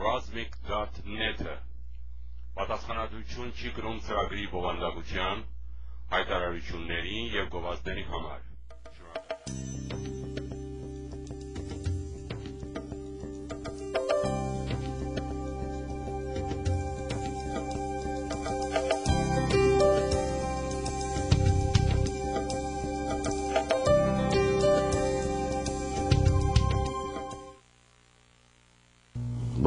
Razmik.net-ը պատասխանատվություն չի կրում ծրագրի բովանդակության, հայտարարությունների և գովազդների համար։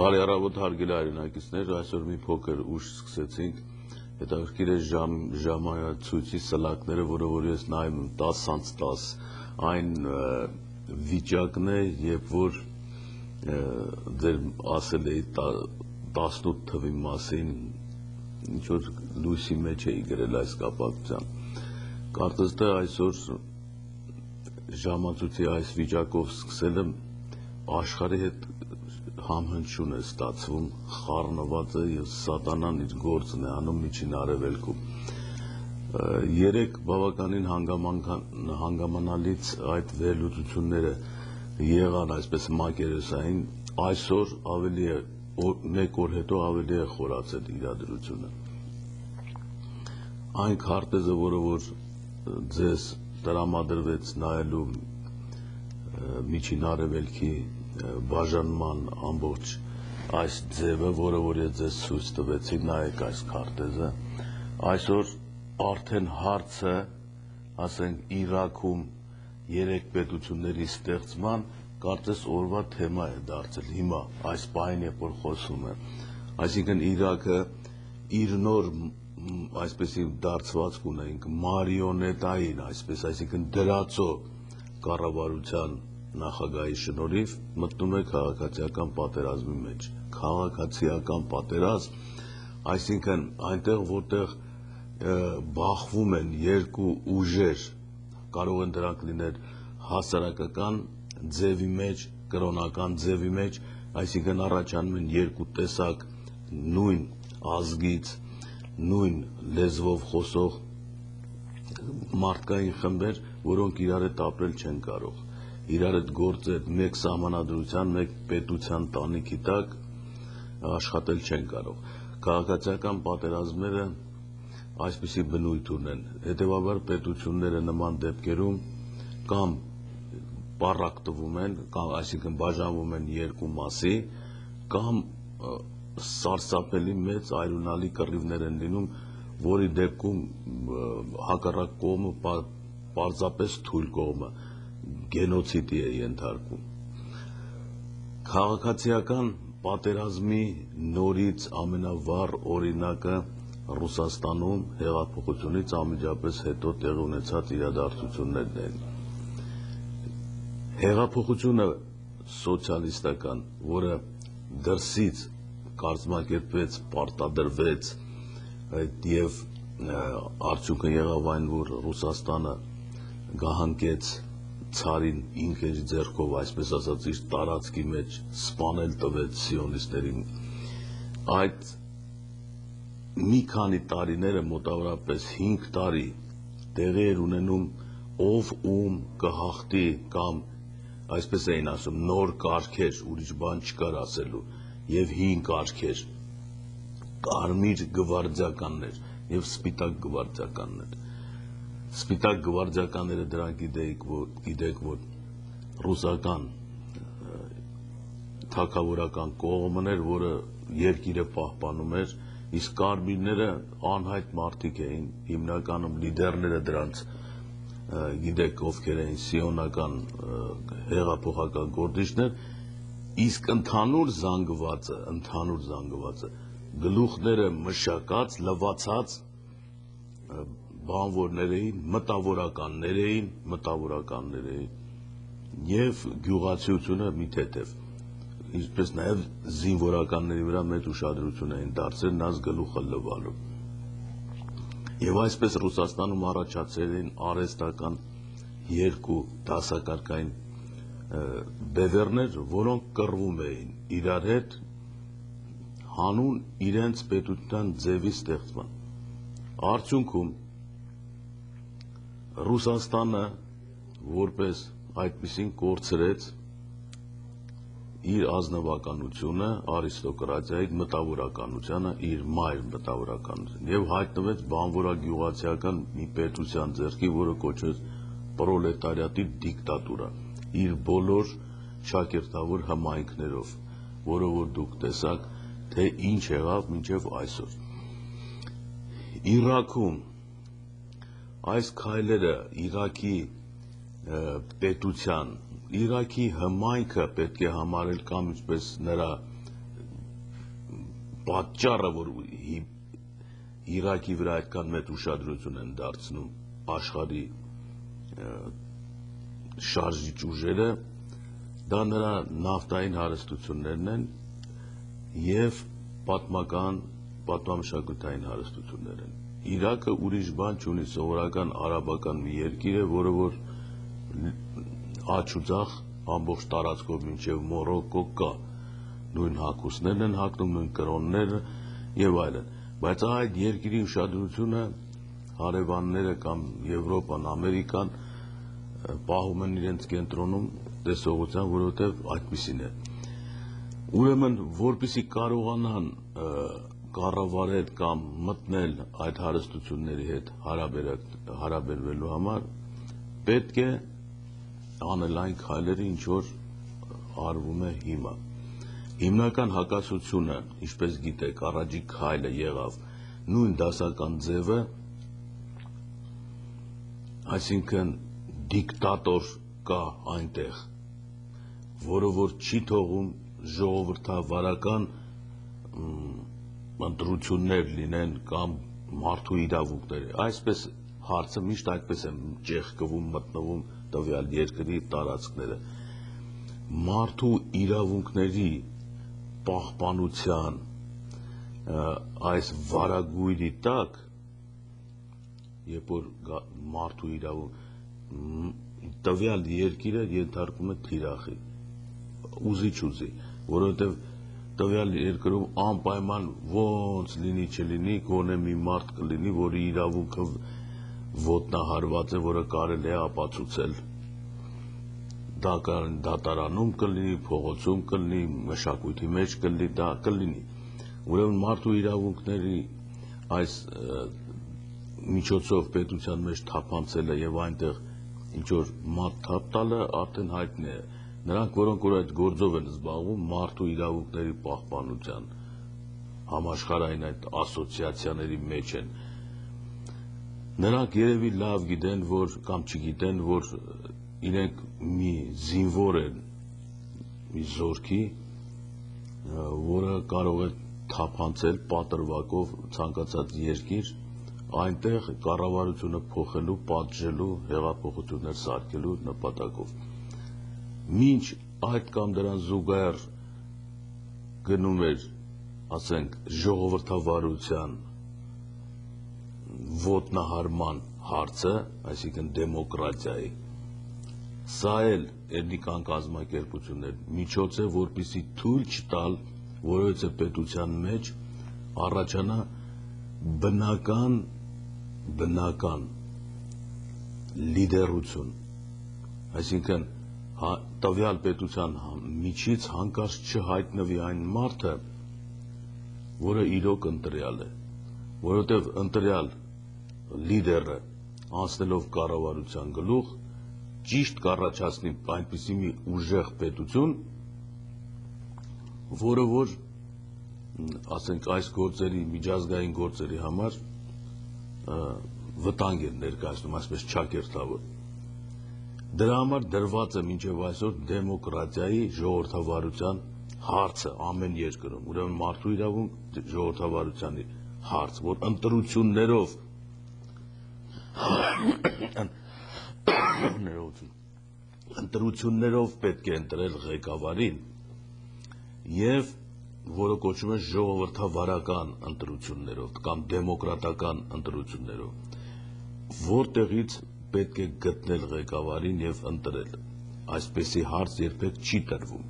Բարի առավոտ հարգելի հայրենակիցներ, այսօր մի փոքր ուշ սկսեցինք, հետաքրքիր է ժամայացույցի սլակները, որը որ ես նայում եմ 10:10, այն վիճակն է, երբ որ ձեր ասել էի 18 թվի մասին, ինչ որ լույսի մեջ էի գրել այս կապակցությամբ, կարծես թե այսօր ժամացույցի այս վիճակով սկսելը աշխարհի հետ համհնչյուն է ստացվում, խառնված է և սատանան իր գործն է անում Միջին Արևելքում։ Երեք բավականին հանգամանալից այդ վերլուծությունները եղան այսպես մակերեսային, այսօր ավելի է, մեկ օր հետո ավելի է խորացել իրադրությունը։ Այն քարտեզը, որը որ ձեզ տրամադրվեց նայելու Միջին Արևելքի բաժանման ամբողջ այս ձևը, որը որ ես ձեզ ցույց տվեցի, նայեք այս քարտեզը, այսօր արդեն հարցը, ասենք Իրաքում 3 պետությունների ստեղծման, կարծես օրվա թեմա է դարձել հիմա, այս պահին, երբ որ խոսում եմ, այսինքն Իրաքը իր նոր այսպեսի դարձվածք ունենք մարիոնետային, այսինքն դրածո կառավարության նախագահի շնորհիվ մտնում է քաղաքացիական պատերազմի մեջ, քաղաքացիական պատերազմ, այսինքն այնտեղ, որտեղ բախվում են երկու ուժեր, կարող են դրանք լինել հասարակական ձևի մեջ, կրոնական ձևի մեջ, այսինքն առաջանում են երկու տեսակ նույն ազգից, նույն լեզվով խոսող մարդկային խմբեր, որոնք իրար հետ ապրել չեն կարող, իրար հետ գործել մեկ սահմանադրության, մեկ պետության տանիքի տակ աշխատել չեն կարող։ Քաղաքացիական պատերազմները այսպիսի բնույթ ունեն, հետևաբար պետությունները նման դեպքերում կամ պառակտվում են, այսինքն բաժանվում են երկու մասի, կամ սարսափելի մեծ այլունալի կռիվներ են լինում, որի դեպքում հակառակ կողմը պարզապես թույլ կողմը գենոցիդի է ենթարկվում։ Քաղաքացիական պատերազմի նորից ամենավառ օրինակը Ռուսաստանում հեղափոխությունից անմիջապես հետո տեղի ունեցած իրադարձություններն են։ Հեղափոխությունը սոցիալիստական, որը դրսից կազմակերպվեց, պարտադրվեց և արդյունքը եղավ այն, որ Ռուսաստանը գահանկեց ցարին ինքը իր ձեռքով, այսպես ասած, իր տարածքի մեջ սպանել տվեց սիոնիստներին։ Այդ մի քանի տարիները, մոտավորապես 5 տարի, տեղի էր ունենում ով ում կհաղթի կամ այսպես էին ասում նոր կարգեր, ուրիշ բան չկար ասելու, և հին կարգեր, կարմիր գվարդիականներ և սպիտակ գվարդիականներ։ Սպիտակ գվարդիականները դրանք գիտեք, որ ռուսական թագավորական կողմն էր, որը երկիրը պահպանում էր, իսկ կարմիրները անհայտ մարդիկ էին, հիմնականում լիդերները դրանց գիտեք ովքեր էին սիոնական հեղափոխական գործիչներ, իսկ ընդհանուր զանգվածը, գլուխները մշակած, լվացած բանվորներ էին, մտավորականներ էին և գյուղացիությունը մի թեթև, ինչպես նաև զինվորականների վրա մեծ ուշադրություն էին դարձրել նրանց գլուխը լվալու։ Եվ այսպես Ռուսաստանում առաջացել էին արհեստական երկու դասակարգային բևեռներ, որոնք կռվում էին իրար հետ հանուն իրենց պետության ձևի ստեղծման։ Արդյունքում Ռուսաստանը որպես այդպիսին կորցրեց իր ազնվականությունը, արիստոկրատիայի մտավորականությունը, իր մայր մտավորականությունը եւ հայտնվեց բանվորագյուղացիական մի պետության ձեռքի, որը կոչվեց պրոլետարիատի դիկտատուրա, իր բոլոր շակերտավոր հմայքներով, որը որ դուք տեսաք, թե ինչ եղավ մինչև այսօր։ Իրաքում այս քայլերը Իրաքի պետության, Իրաքի հմայքը պետք է համարել կամ ինչպես նրա պատճառը, որ Իրաքի վրա այդքան մեծ ուշադրություն են դարձնում աշխարհի շարժիչ ուժերը, դա նրա նավթային հարստություններն են եւ պատմամշակութային հարստություններ են։ Իրաքը ուրիշ բան չունի, սովորական արաբական մի երկիր է, որը որ աջ ու ձախ ամբողջ տարածքով մինչև Մորոկո կա, նույն հագուստներն են հագնում, նույն կրոնները եւ այլն, բայց այդ երկրի ուշադրությունը հարևանները կամ Եվրոպան, Ամերիկան պահում են իրենց կենտրոնում տեսողության, որովհետեւ այդպիսին է։ Ուրեմն, որպեսզի կարողանան կառավարել կամ մտնել այդ հարստությունների հետ հարաբերվելու համար, պետք է անել այն քայլերը, ինչ որ արվում է հիմա։ Հիմնական հակասությունը, ինչպես գիտեք, առաջի քայլը եղավ նույն դասական ձևը, այսինքն դիկտատոր կա այնտեղ, որը որ չի թողում ժողովրդավարական ընտրություններ լինեն կամ մարդու իրավունքներ։ Այսպես հարցը միշտ այդպես է ճեղքվում, մտնվում տվյալ երկրի տարածքները։ Մարդու իրավունքների պահպանության այս վարագույրի տակ, երբ որ մարդու իրավունք տվյալ երկիրը ենթարկվում է թիրախի, ուզի, որովհետև տվյալ երկրում անպայման ոնց լինի չլինի, գոնե մի մարդ կլինի, որի իրավունքը ոտնահարված է, որը կարելի է ապացուցել։ Դա դատարանում կլինի, փողոցում կլինի, մշակույթի մեջ կլինի, դա կլինի։ Ուրեմն մարդու իրավունքների այս միջոցով պետության մեջ թափանցելը եւ այնտեղ ինչ որ մատ թափ տալը արդեն հայտնի է։ Նրանք, որոնք որ այդ գործով են զբաղվում, մարդու իրավունքների պահպանության համաշխարհային այդ ասոցիացիաների մեջ են, նրանք երևի լավ գիտեն, որ կամ չգիտեն, որ իրենք մի զինվոր են մի զորքի, որը կարող է թափանցել պատրվակով ցանկացած երկիր, այնտեղ կառավարությունը փոխելու, պատժելու, հեղափոխություններ սարքելու նպատակով։ Մինչ այդ կամ դրան զուգահեռ գնում էր, ասենք, ժողովրդավարության ոտնահարման հարցը, այսինքն դեմոկրատիայի, սա էլ էթնիկան կազմակերպություններ միջոց է, որպեսզի թույլ չտալ որևէ պետության մեջ առաջանա բնական լիդերություն, այսինքն տվյալ պետության միջից հանկարծ չհայտնվի այն մարդը, որը իրոք ընտրյալ է, որովհետև ընտրյալ լիդերը անցնելով կառավարության գլուխ ճիշտ կառաջացնի այնպիսի մի ուժեղ պետություն, որը որ ասենք այս գործերի, միջազգային գործերի համար վտանգ են ներկայացնում, այսպես չակերտավոր։ Դրա համար դրված է մինչև այսօր դեմոկրատիայի ժողովրդավարության հարցը ամեն երկրում, ուրեմն մարդու իրավունք ժողովրդավարության հարց, որ ընտրություններով պետք է ընտրել ղեկավարին եւ որը կոչվում է ժողովրդավարական ընտրություններով կամ դեմոկրատական ընտրություններով, որտեղից պետք է գտնել ղեկավարին եւ ընտրել։ Այսպեսի հարց երբեք չի տրվում։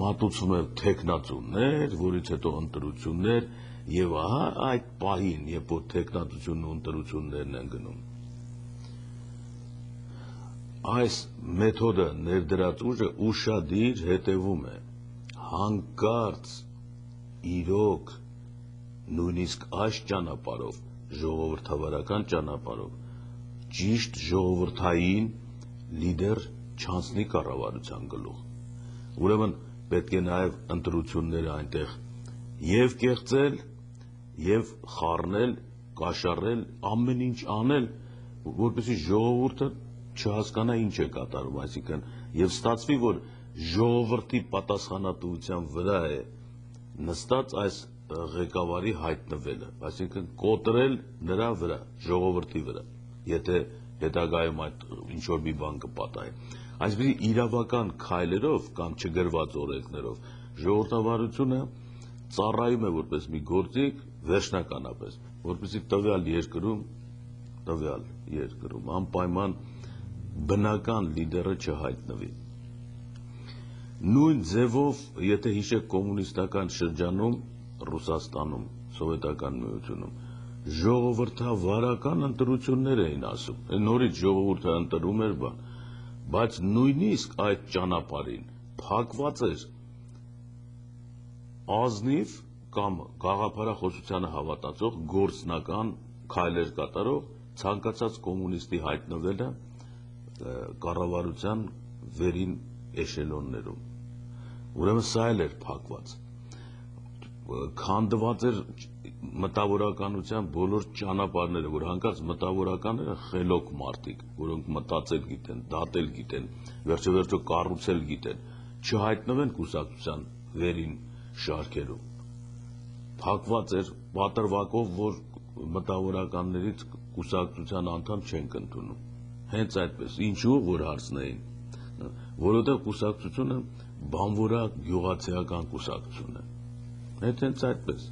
Մատուցվում է թեկնածուներ, որից հետո ընտրություններ եւ ահա այդ պահին, երբ որ թեկնածությունն ու ընտրություններն են գնում, այս մեթոդը ներդրած ուժը ուշադիր հետևում է հանկարծ իրոք նույնիսկ այս ճանապարհով ժողովրդավարական ճանապարհով ճիշտ ժողովրդային լիդեր չանցնի կառավարության գլուխ ուրեմն պետք է նաև ընտրությունները այնտեղ եւ կեղծել եւ խառնել կաշառել ամեն ինչ անել որպեսզի ժողովուրդը չհասկանա ինչ է կատարում այսինքն եւ ստացվի որ ժողովրդի պատասխանատվության վրա է նստած այս ղեկավարի հայտնվելը այսինքն կոտրել նրա վրա ժողովրդի վրա եթե հետագայում այդ ինչ որ մի բան կպատահի այսպեսի իրավական քայլերով կամ չգրված օրենքներով ժողովրդավարությունը ծառայում է որպես մի գործիք վերջնականապես որպեսզի տվյալ երկրում անպայման բնական լիդերը չհայտնվի նույն ձևով եթե հիշեք կոմունիստական շրջանում Ռուսաստանում սովետական միությունում ժողովրդավարական ընտրություններ էին ասում նորից ժողովուրդը ընտրում էր բան բայց նույնիսկ այդ ճանապարհին փակված էր ազնիվ կամ գաղափարախոսությանը հավատացող գործնական քայլեր կատարող ցանկացած կոմունիստի հայտնվելը կառավարության վերին էշելոններում ուրեմն սա էլ էր փակված քանդված էր մտավորականության բոլոր ճանապարհները որ հանկարծ մտավորականները խելոք մարդիկ որոնք մտածել գիտեն դատել գիտեն վերջեվերջո կառուցել գիտեն չհայտնվեն կուսակցության վերին շարքերում փակված էր պատրվակով որ մտավորականներից կուսակցության անդամ չենք ընդունում հենց այդպես ինչու որ հարցնեին որովհետև կուսակցությունը բանվորակ գյուղացիական կուսակցություն է հենց այդպես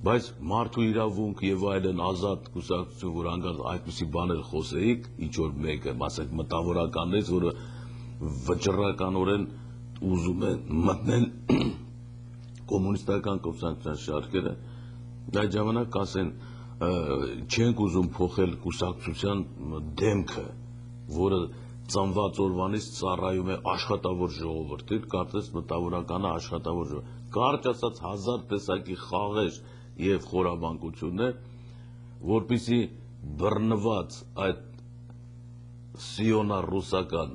բայց մարդու իրավունք եւ այլն ազատ կուսակցություն որ հանգած այդպիսի բաներ խոսեիք ինչ որ մեկը ասենք մտավորականներից որը վճռականորեն ուզում է մտնել կոմունիստական կուսակցության շարքերը այդ ժամանակ կասեն չենք ուզում փոխել կուսակցության դեմքը որը ծնված օրվանից ծառայում է աշխատավոր ժողովրդին կարծես մտավորականը աշխատավոր ժողովուրդ կարճ ասած հազար տեսակի խաղեր եւ խորամանկություններ որպեսզի բռնված այդ սիոնա-ռուսական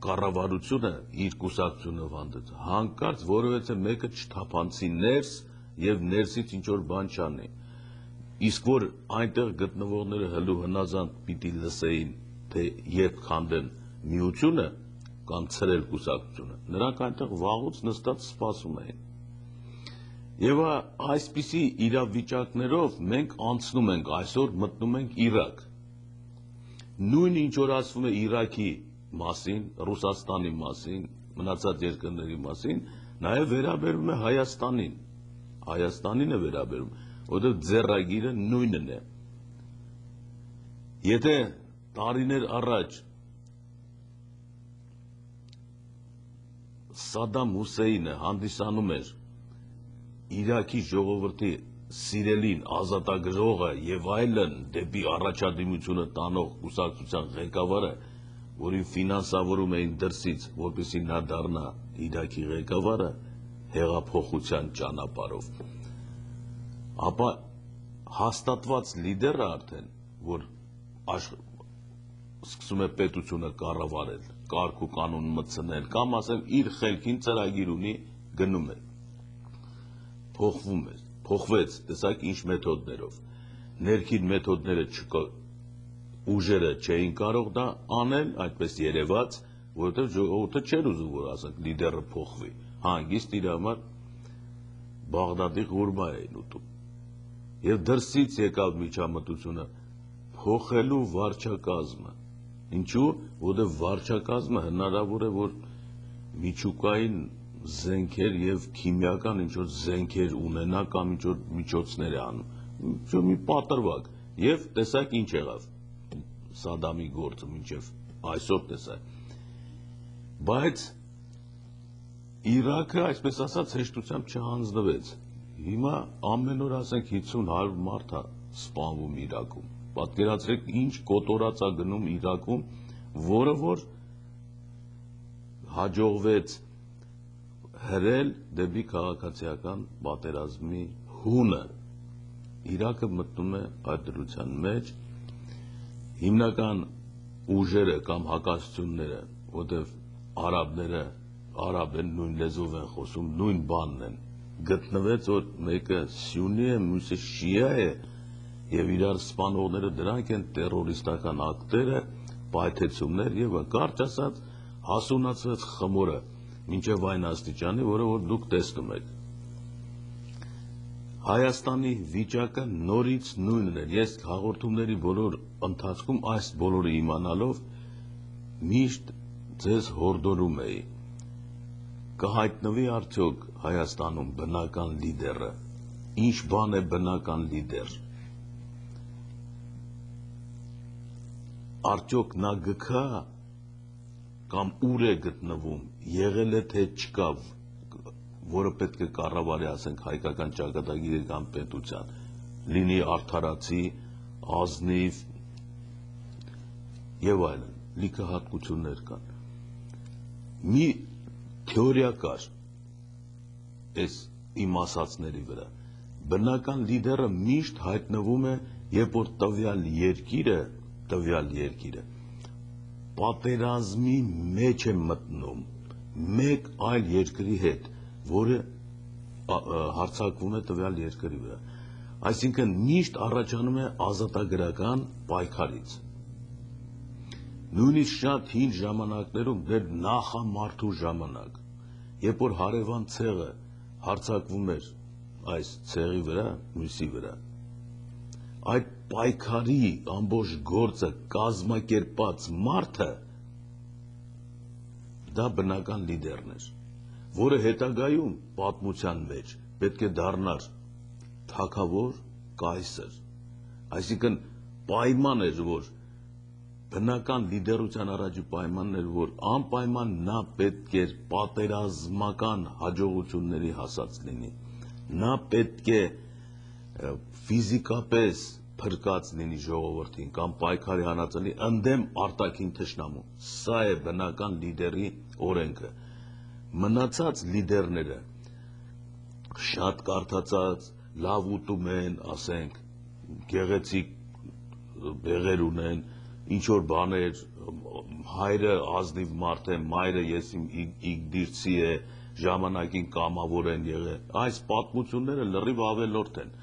կառավարությունը իր կուսակցությունը վանդեց հանկարծ որովհետեւ մեկը չթափանցի ներս եւ ներսից ինչ որ բան չանի իսկ որ այնտեղ գտնվողները հլու հնազանդ պիտի լսեին թե երբ քանդեն միությունը կամ ցրել կուսակցությունը նրանք այնտեղ վաղուց նստած սպասում էին եւ այսպիսի իրավիճակներով մենք անցնում ենք այսօր մտնում ենք Իրաք նույն ինչ որ ասվում է Իրաքի մասին Ռուսաստանի մասին մնացած երկրների մասին նաեւ վերաբերում է Հայաստանին է վերաբերում որովհետեւ ձեռագիրը նույնն է եթե տարիներ առաջ Սադամ Հուսեյնը հանդիսանում էր Իրաքի ժողովրդի սիրելին ազատագրողը եւ այլն դեպի առաջադիմությունը տանող կուսակցության ղեկավարը որին ֆինանսավորում էին դրսից որպեսզի նա դառնա Իրաքի ղեկավարը հեղափոխության ճանապարհով ապա հաստատված լիդերը արդեն որ սկսում է պետությունը կառավարել կարգ ու կանոն մտցնել կամ ասեմ իր խելքին ծրագիր ունի գնում է փոխվում է փոխվեց տեսակ ինչ մեթոդներով ներքին մեթոդները ուժերը չէին կարող դա անել այդպես երևաց որովհետև ժողովուրդը չէր ուզում որ ասենք լիդերը փոխվի հանգիստ իր համար Բաղդադի ղուրմա էին ուտում եւ դրսից եկավ միջամտությունը փոխելու վարչակազմը ինչու որովհետև վարչակազմը հնարավոր է որ միջուկային զենքեր եւ քիմիական ինչ որ զենքեր ունենա կամ ինչ որ միջոցներ է անում ինչ մի պատրվակ եւ տեսակ ինչ եղավ Սադամի գործը մինչեւ այսօր տեսակ բայց Իրաքը այսպես ասած հեշտությամբ չհանձնվեց հիմա ամեն օր ասենք 50-100 մարդ է սպանվում Իրաքում պատկերացրեք ինչ կոտորած է գնում Իրաքում, որը որ հաջողվեց հրել դեպի քաղաքացիական պատերազմի հունը։ Իրաքը մտնում է այդ դրության մեջ, հիմնական ուժերը կամ հակասությունները, որտեղ արաբները արաբ են, նույն լեզվով են խոսում, նույն բանն են, գտնվեց, որ մեկը սյունի է, մյուսը շիա է, եւ իրար սպանողները դրանք են տերորիստական ակտերը, պայթեցումներ եւ կարճ ասած հասունացած խմորը մինչև այն աստիճանի, որը որ դուք տեսնում եք։ Հայաստանի վիճակը նորից նույնն է։ Ես հաղորդումների բոլոր ընթացքում այս բոլորը իմանալով միշտ ձեզ հորդորում էի։ Կհայտնվի արդյոք Հայաստանում բնական լիդերը։ Ինչ բան է բնական լիդեր։ Արդյոք նա գքա կամ ուր է գտնվում, եղել է թե չկա, որը պետք է կառավարի, ասենք, հայկական ճակատագիրը կամ պետության, լինի արդարացի, ազնիվ եւ այլն, լիքը հատկություններ կան։ Մի թեորիա կար այս իմ ասածների վրա։ Բնական լիդերը միշտ հայտնվում է, երբ որ տվյալ երկիրը պատերազմի մեջ է մտնում մեկ այլ երկրի հետ, որը հարձակվում է տվյալ երկրի վրա։ Այսինքն միշտ առաջանում է ազատագրական պայքարից։ Նույնիսկ շատ հին ժամանակներում, դեռ նախամարդու ժամանակ, երբ որ հարևան ցեղը հարձակվում էր այս ցեղի վրա, մյուսի վրա, այդ պայքարի ամբողջ գործը կազմակերպած մարդը դա բնական լիդերն էր, որը հետագայում պատմության մեջ պետք է դառնար թագավոր, կայսր, այսինքն պայման էր, որ բնական լիդերության առաջի պայմանն էր, որ անպայման նա պետք էր պատերազմական հաջողությունների հասած լինի, նա պետք է ֆիզիկապես փրկած լինի ժողովրդին կամ պայքարի հանածանի ընդդեմ արտաքին թշնամու։ Սա է բնական լիդերի օրենքը։ Մնացած լիդերները շատ կարդացած, լավ ուտում են, ասենք, գեղեցիկ բեղեր ունեն, ինչ որ բաներ, հայրը ազնիվ մարդ է, մայրը ես իմ իգդիրցի է, ժամանակին կամավոր են եղել։ Այս պատմությունները լրիվ ավելորդ են,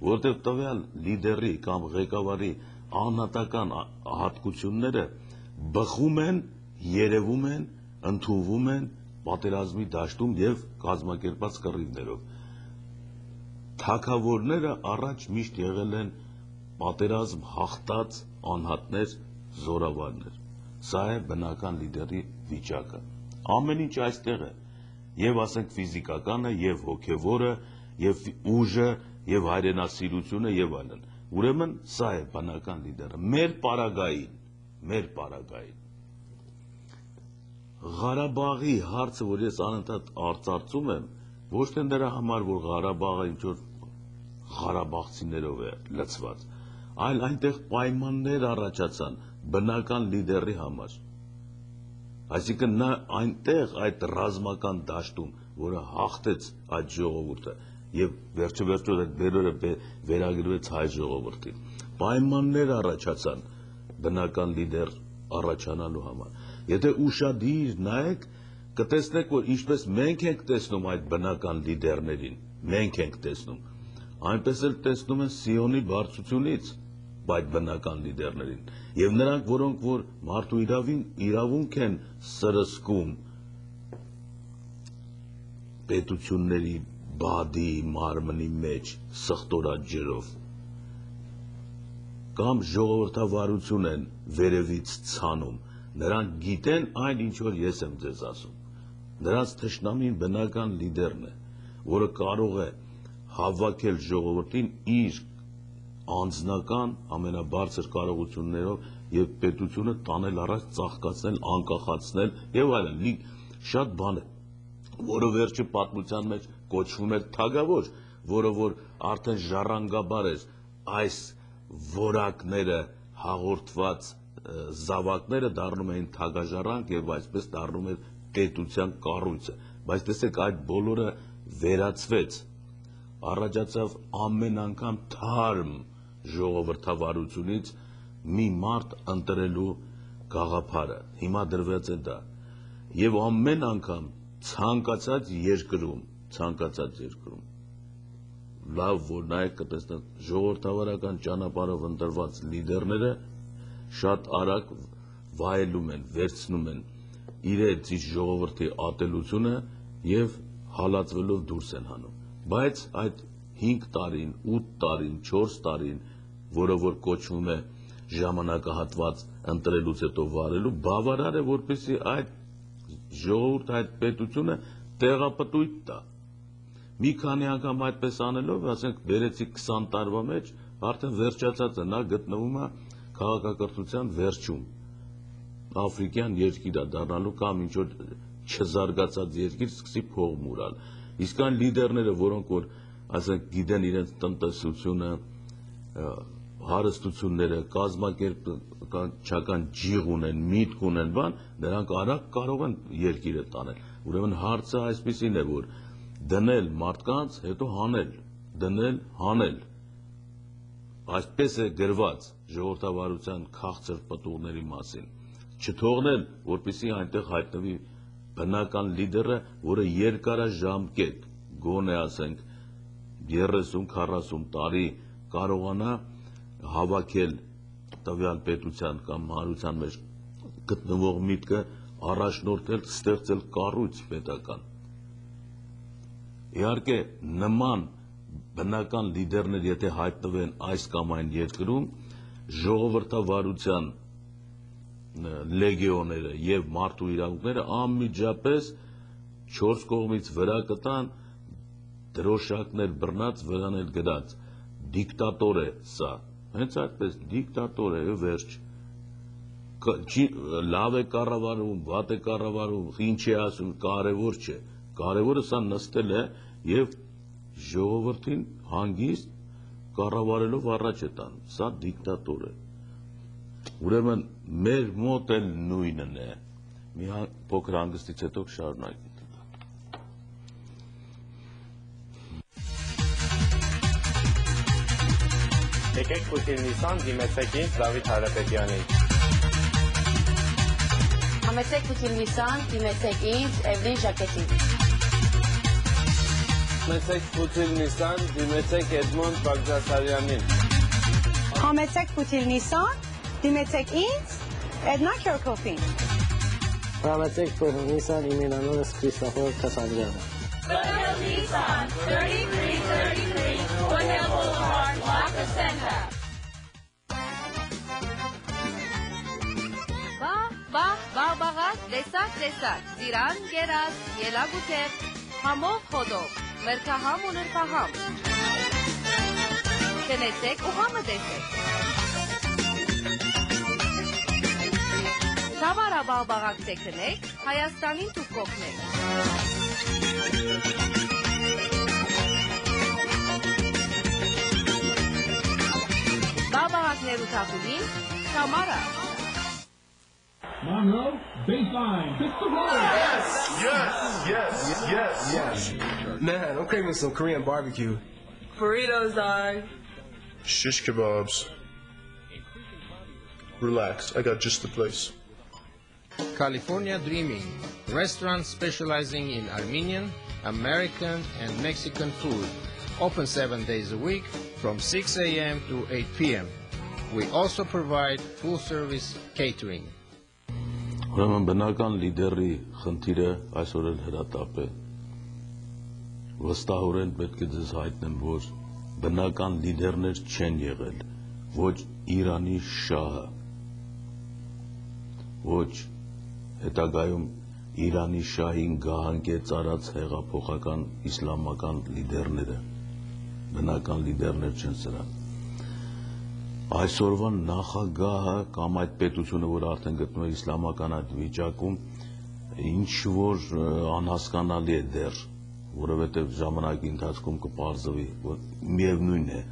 որտեղ տվյալ լիդերի կամ ղեկավարի անհատական հատկությունները բխում են, երևում են, ընդունվում են պատերազմի դաշտում եւ կազմակերպած կռիվներով։ Թագավորները առաջ միշտ եղել են պատերազմ հաղթած անհատներ, զորավարներ։ Սա է բնական լիդերի վիճակը։ Ամեն ինչ այստեղ է, եւ ասենք ֆիզիկականը, եւ հոգեվորը, եւ ուժը, եւ հայրենասիրությունը եւ այլն։ Ուրեմն սա է բնական լիդերը։ Մեր պարագային։ Ղարաբաղի հարցը, որ ես անընդհատ արծարծում եմ, ոչ թե նրա համար, որ Ղարաբաղը ինչ որ ղարաբաղցիներով է լցված, այլ այնտեղ պայմաններ առաջացան բնական լիդերի համար։ Այսինքն նա այնտեղ այդ ռազմական դաշտում, որը հաղթեց այդ ժողովուրդը, եւ վերջը այդ բերորը վերագրվեց հայ ժողովրդին, պայմաններ առաջացան բնական լիդեր առաջանալու համար։ Եթե ուշադիր նայեք, կտեսնեք, որ ինչպես մենք ենք տեսնում այդ բնական լիդերներին, մենք ենք տեսնում, այնպես էլ տեսնում են Սիոնի բարձրությունից այդ բնական լիդերներին, եւ նրանք, որոնք որ մարդու իրավունք են սրսկում պետությունների բադի մարմնի մեջ սխտորած ջրով, կամ ժողովրդավարություն են վերևից ցանում, նրանք գիտեն այն, ինչ որ ես եմ ձեզ ասում։ Նրանց թշնամին բնական լիդերն է, որը կարող է հավաքել ժողովրդին իր անձնական ամենաբարձր կարողություններով եւ պետությունը տանել առաջ, ծաղկացնել, անկախացնել եւ այլն։ Շատ բան է, որը վերջի պատմության մեջ կոչվում էր թագավոր, որը որ արդեն ժառանգաբար էր այս որակները հաղորդված զավակները դառնում էին թագաժառանգ եւ այսպես դառնում էր պետության կառույցը, բայց տեսեք այդ բոլորը վերացվեց, առաջացավ ամեն անգամ թարմ ժողովրդավարությունից մի մարդ ընտրելու գաղափարը, հիմա դրված է դա եւ ամեն անգամ ցանկացած երկրում լավ որ նայեք կտեսնեք ժողովրդավարական ճանապարհով ընտրված լիդերները շատ արագ վայելում են, վերցնում են իրենց ժողովրդի ատելությունը եւ հալածվելով դուրս են հանում, բայց այդ 5 տարին, 8 տարին, 4 տարին, որը որ կոչվում է ժամանակահատված ընտրելուց հետո վարելու, բավարար է որպեսզի այդ ժողովուրդը, այդ պետությունը տեղապտույտ տա։ Մի քանի անգամ այդպես անելով, ասենք վերեցի 20 տարվա մեջ, արդեն վերջացած է, նա գտնվում է քաղաքակրթության վերջում։ Աֆրիկյան երկիր է դառնալու կամ ինչ որ չզարգացած երկիր սկսի փող մուրալ։ Իսկ այն լիդերները, որոնք որ ասենք գիտեն իրենց տնտեսությունը, հարստությունները, կազմակերպչական ջիղ ունեն, միտք ունեն, բան, նրանք արագ կարող են երկիրը տանել։ Ուրեմն հարցը այսպիսին է, որ դնել մարդկանց, հետո հանել, դնել, հանել։ Այսպես է գրված ժողովրդավարության քաղցր պտուղների մասին։ Չթողնել, որպեսզի այնտեղ հայտնվի բնական լիդերը, որը երկարաժամկետ, գոնե ասենք 30-40 տարի կարողանա հավաքել տվյալ պետության կամ հանրության մեջ գտնվող միտքը, առաջնորդել, ստեղծել կառույց պետական։ Իհարկե նման բնական լիդերներ եթե հայտնվեն այս կամ այն երկրում, ժողովրդավարության լեգիոները եւ մարդու իրավունքները անմիջապես 4 կողմից վրա կտան, դրոշակներ բռնած, վրանել գնաց։ Դիկտատոր է սա, հենց այդպես դիկտատոր է, վերջ։ Լավ է կառավարում, վատ է կառավարում, ինչ է ասում, կարևոր չէ։ Կարևորը սա նստել է եւ ժողովրդին հանգիստ կառավարելով առաջ է տանում, սա դիկտատոր է։ Ուրեմն մեր մոտ էլ նույնն է։ Մի փոքր հանգստից հետո շարունակենք։ Եկեք փոխել Նիսան, դիմեցեք ինձ Դավիթ Հարապետյանին։ Համեցեք փոխել Նիսան, դիմեցեք ինձ Էվլին Ժակետին։ Համեցեք փոխել Նիսան, դիմեցեք Էդմոնդ Բաղդասարյանին։ Համեցեք փոխել Նիսան, դիմեցեք ինձ Էդնա Քյորքոֆին։ Համեցեք փոխել Նիսան, իմ անունս Քրիստոֆոր Քասանյանը։ Hotel Nissan, 3333 Hotel Boulevard, La Crescenta. Բաղ, տեսակ, ծիրան, գերած, ելագութեր, համով խոդով, մերկահամ ու նրպահամ։ Կնեցեք ու համը տեսեք։ Թավարա բաղբաղակցեք կնեք, Հայաստանին թուք կողնեք։ Բաղբաղակներու թախուլին, Թամարա։ Monroe, baseline, hits the road. Yes. Man, I'm craving some Korean barbecue. Burritos are. Shish kebabs. Relax, I got just the place. California Dreaming, restaurant specializing in Armenian, American, and Mexican food. Open 7 days a week from 6 a.m. to 8 p.m. We also provide full-service catering. Ուրեմն բնական լիդերի խնդիրը այսօր էլ հրատապ է։ Վստահորեն պետք է ձեզ հայտնեմ, որ բնական լիդերներ չեն եղել, ոչ Իրանի շահը, ոչ հետագայում Իրանի շահին գահանկեց արած հեղափոխական իսլամական լիդերները, բնական լիդերներ չեն սրանք։ Այսօրվան նախագահը կամ այդ պետությունը, որ արդեն գտնվում է իսլամական այդ վիճակում, ինչ որ անհասկանալի է դեռ, որովհետև ժամանակի ընթացքում կպարզվի, որ միևնույն է,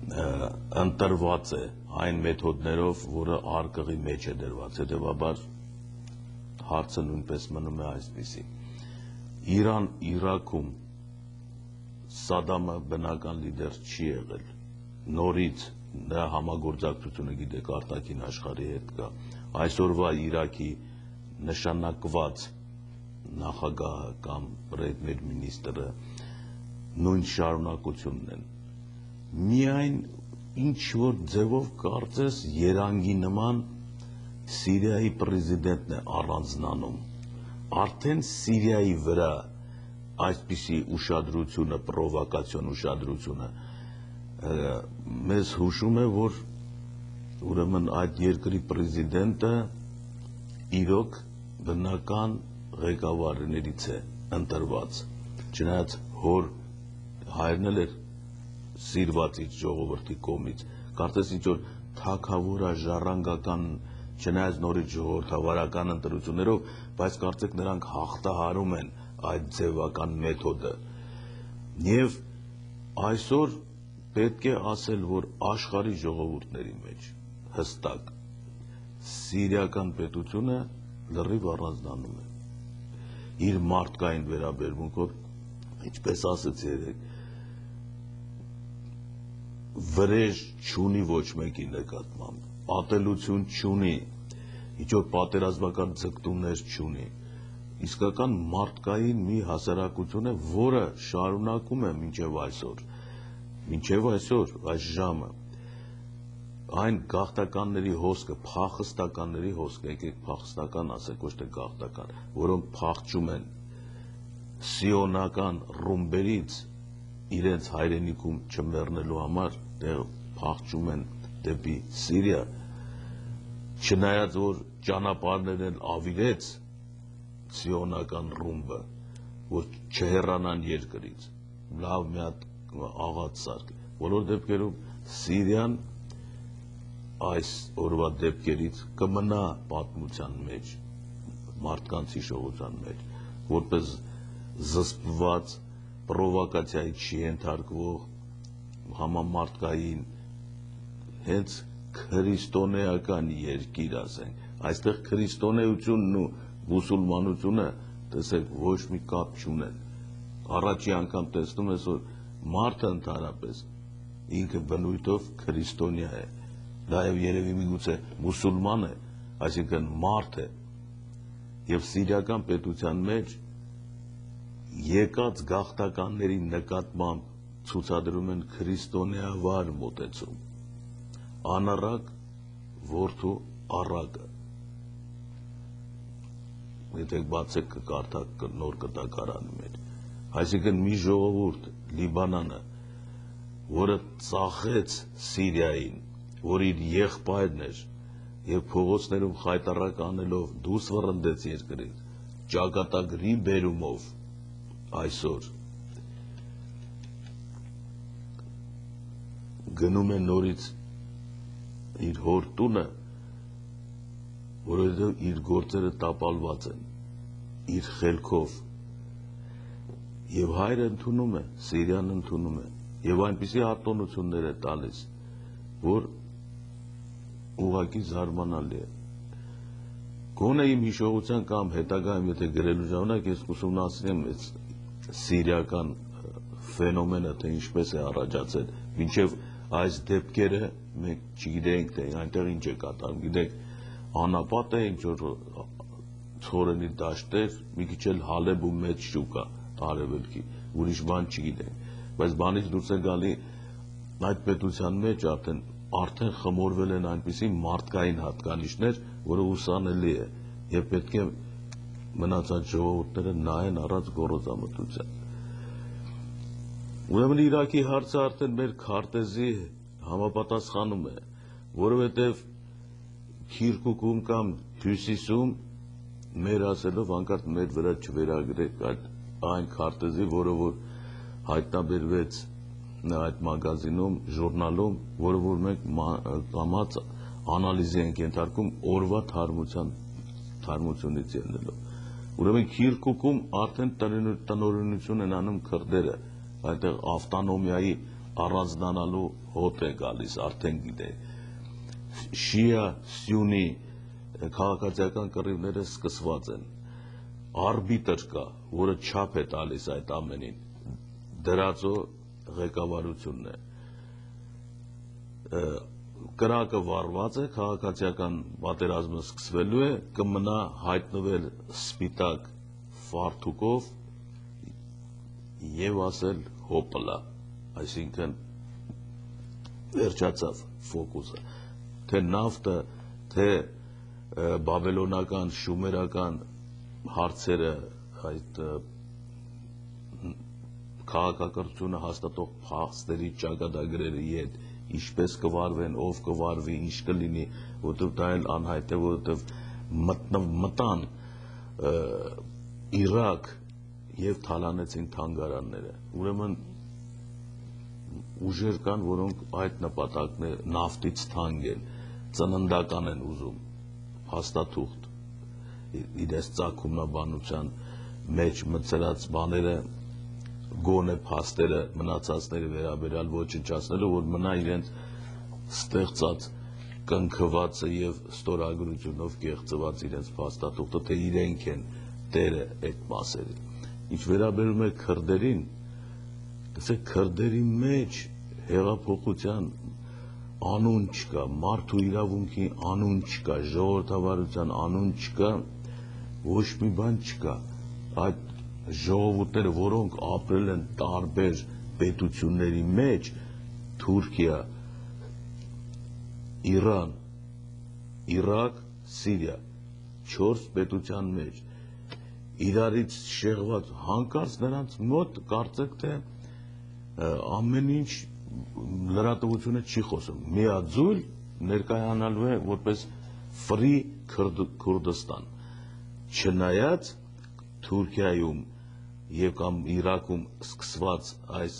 ընտրված է այն մեթոդներով, որը արկղի մեջ է դրված, հետևաբար հարցը նույնպես մնում է այսպիսի։ Իրան-Իրաքում Սադամը բնական լիդեր չի եղել, նորից նրա համագործակցությունը գիտեք արտաքին աշխարհի հետ կա, այսօրվա Իրաքի նշանակված նախագահը կամ պրեմիեր մինիստրը նույն շարունակությունն են, միայն ինչ-որ ձևով կարծես երանգի նման Սիրիայի պրեզիդենտն է առանձնանում, արդեն Սիրիայի վրա այսպիսի ուշադրությունը, պրովոկացիոն ուշադրությունը մեզ հուշում է, որ ուրեմն այդ երկրի պրեզիդենտը իրոք բնական ղեկավարներից է ընտրված, չնայած հոր հայրն էլ էր սիրված ժողովրդի կողմից, կարծես ինչ-որ թագավորաժառանգական, չնայած նորից ժողովրդավարական ընտրություններով, բայց կարծեք նրանք հաղթահարում են այդ ձևական մեթոդը և այսօր պետք է ասել, որ աշխարհի ժողովուրդների մեջ հստակ սիրիական պետությունը լրիվ առանձնանում է իր մարդկային վերաբերմունքով, ինչպես ասեցի երեք, վրեժ չունի ոչ մեկի նկատմամբ, ատելություն չունի, ինչ-որ պատերազմական ձգտումներ չունի, իսկական մարդկային մի հասարակություն է, որը շարունակում է մինչև այսօր, այս ժամը, այն գաղթականների հոսքը, փախստականների հոսքը, եկեք փախստական ասեք, ոչ թե գաղթական, որոնք փախչում են սիոնական ռումբերից իրենց հայրենիքում չմեռնելու համար, փախչում են դեպի Սիրիա, չնայած որ ճանապարհներն ավիրեց սիոնական ռումբը, որ չհեռանան երկրից, լավ մի հատ աղաց սարք, բոլոր դեպքերում Սիրիան այս օրվա դեպքերից կմնա պատմության մեջ, մարդկանց հիշողության մեջ, որպես զսպված, պրովոկացիայի չի ենթարկվող, համամարտկային, հենց քրիստոնեական երկիր ասենք, այստեղ քրիստոնեությունն ու մուսուլմանությունը տեսեք ոչ մի կապ չունեն, առաջի անգամ տեսնում ես, որ մարդը ընդհանրապես ինքը բնույթով քրիստոնյա է, նաև երևի միգուցե մուսուլման է, այսինքն մարդ է, և սիրիական պետության մեջ եկած գաղթականների նկատմամբ ցուցադրում են քրիստոնեավար մոտեցում, անառակ որդու առակը, եթե բացեք կկարդակ նոր կտակարանի մեջ, այսինքն մի ժողովուրդ Լիբանանը, որը ծախեց Սիրիային, որ իր եղբայրն էր և փողոցներում խայտառակ անելով դուրս վռնդեց երկրից, ճակատագրի բերումով այսօր գնում է նորից իր հոր տունը, որովհետև իր գործերը տապալված են, իր խելքով, և հայրը ընդունում է, Սիրիան ընդունում է, և այնպիսի արտոնություններ է տալիս, որ ուղղակի զարմանալի է։ Գոնե իմ հիշողության կամ հետագայում, եթե գրելու ժամանակ, ես ուսումնասիրեմ սիրիական ֆենոմենը, թե ինչպես է առաջացել, մինչև այս դեպքերը մենք չգիտենք, թե այնտեղ ինչ է կատարում, գիտեք, անապատ է ինչ-որ ցորենի դաշտեր, մի քիչ էլ Հալեբ ու մեծ շուկա արևելքի, ուրիշ բան չգիտենք, բայց բանից դուրս է գալի այդ պետության մեջ արդեն խմորվել են այնպիսի մարդկային հատկանիշներ, որը ուսանելի է և պետք է մնացած ժողովուրդները նայեն առանց գոռոզամտության։ Ուրեմն Իրաքի հարցը արդեն մեր քարտեզի համապատասխանում է, որովհետև Քիրկուկում կամ Հյուսիսում մեր ասելով անկարծ մեր վրա չվերագրեք այն քարտեզի, որը որ հայտնաբերվեց այդ մագազինում, ժուրնալում, որը որ մենք կամաց անալիզի ենք ենթարկում օրվա թարմությունից ելնելով։ Ուրեմն Քիրկուկում արդեն տնօրինություն են անում քրդերը, այնտեղ ավտոնոմիայի առանձնանալու հոտ է գալիս, արդեն գիտեք, շիա, սյունի քաղաքացիական կռիվները սկսված են, արբիտր կա, որը չափ է տալիս այդ ամենին, դրածո ղեկավարությունն է, կրակը վառված է, քաղաքացիական պատերազմը սկսվելու է, կմնա հայտնվել սպիտակ ֆարթուկով եւ ասել հոպլա, այսինքն վերջացավ ֆոկուսը, թե նավթը, թե բաբելոնական, շումերական հարցերը, այդ քաղաքակրթությունը հաստատող փաստերի ճակատագրերի հետ ինչպես կվարվեն, ով կվարվի, ինչ կլինի, որտեղ դա էլ անհայտ է, որտեղ մտան Իրաք եւ թալանեցին թանգարանները, ուրեմն ուժեր կան, որոնք այդ նպատակն է նավթից թանկ են, ծննդական են ուզում, հաստատուղթ, իրենց ծագումնաբանության մեջ մտցրած բաները, գոնե փաստերը, մնացածների վերաբերյալ ոչնչացնելու, որ մնա իրենց ստեղծած կնքվածը եւ ստորագրությունով կեղծված իրենց փաստաթուղթը, թե իրենք են տերը այդ մասերի։ Ինչ վերաբերում է քրդերին, ասեք քրդերի մեջ հեղափոխության անուն չկա, մարդու իրավունքի անուն չկա, ժողովրդավարության անուն չկա, ոչ մի բան չկա, այդ ժողովուրդները, որոնք ապրել են տարբեր պետությունների մեջ, Թուրքիա, Իրան, Իրաք, Սիրիա, 4 պետության մեջ, իրարից շեղված, հանկարծ նրանց մոտ կարծեք թե ամեն ինչ լրատվությունը չի խոսում, միաձույլ ներկայանալու է որպես Free Քուրդստան, չնայած Թուրքիայում եւ կամ Իրաքում սկսված այս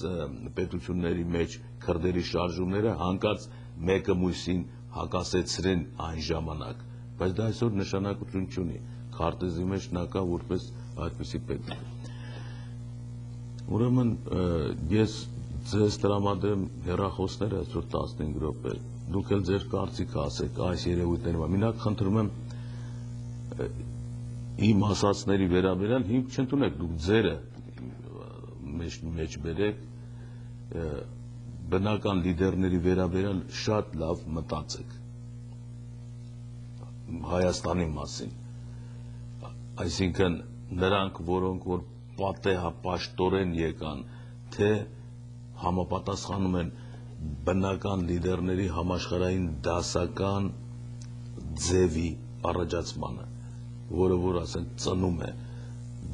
պետությունների մեջ քրդերի շարժումները հանկարծ մեկը մյուսին հակասեցրին այն ժամանակ, բայց դա այսօր նշանակություն չունի, քարտեզի մեջ նա կա որպես այդպիսի պետություն։ Ուրեմն ես ձեզ տրամադրեմ հեռախոսները այսօր 15 րոպե, դուք էլ ձեր կարծիքը ասեք այս երևույթներում, մենակ խնդրում եմ իմ ասածների վերաբերյալ հիմք չընդունեք, դուք ձերը մեջ բերեք, բնական լիդերների վերաբերյալ շատ լավ մտածեք Հայաստանի մասին, այսինքն նրանք, որոնք որ պատեհապաշտորեն եկան, թե համապատասխանում են բնական լիդերների համաշխարհային դասական ձևի առաջացմանը, որը որ ասենք ծնում է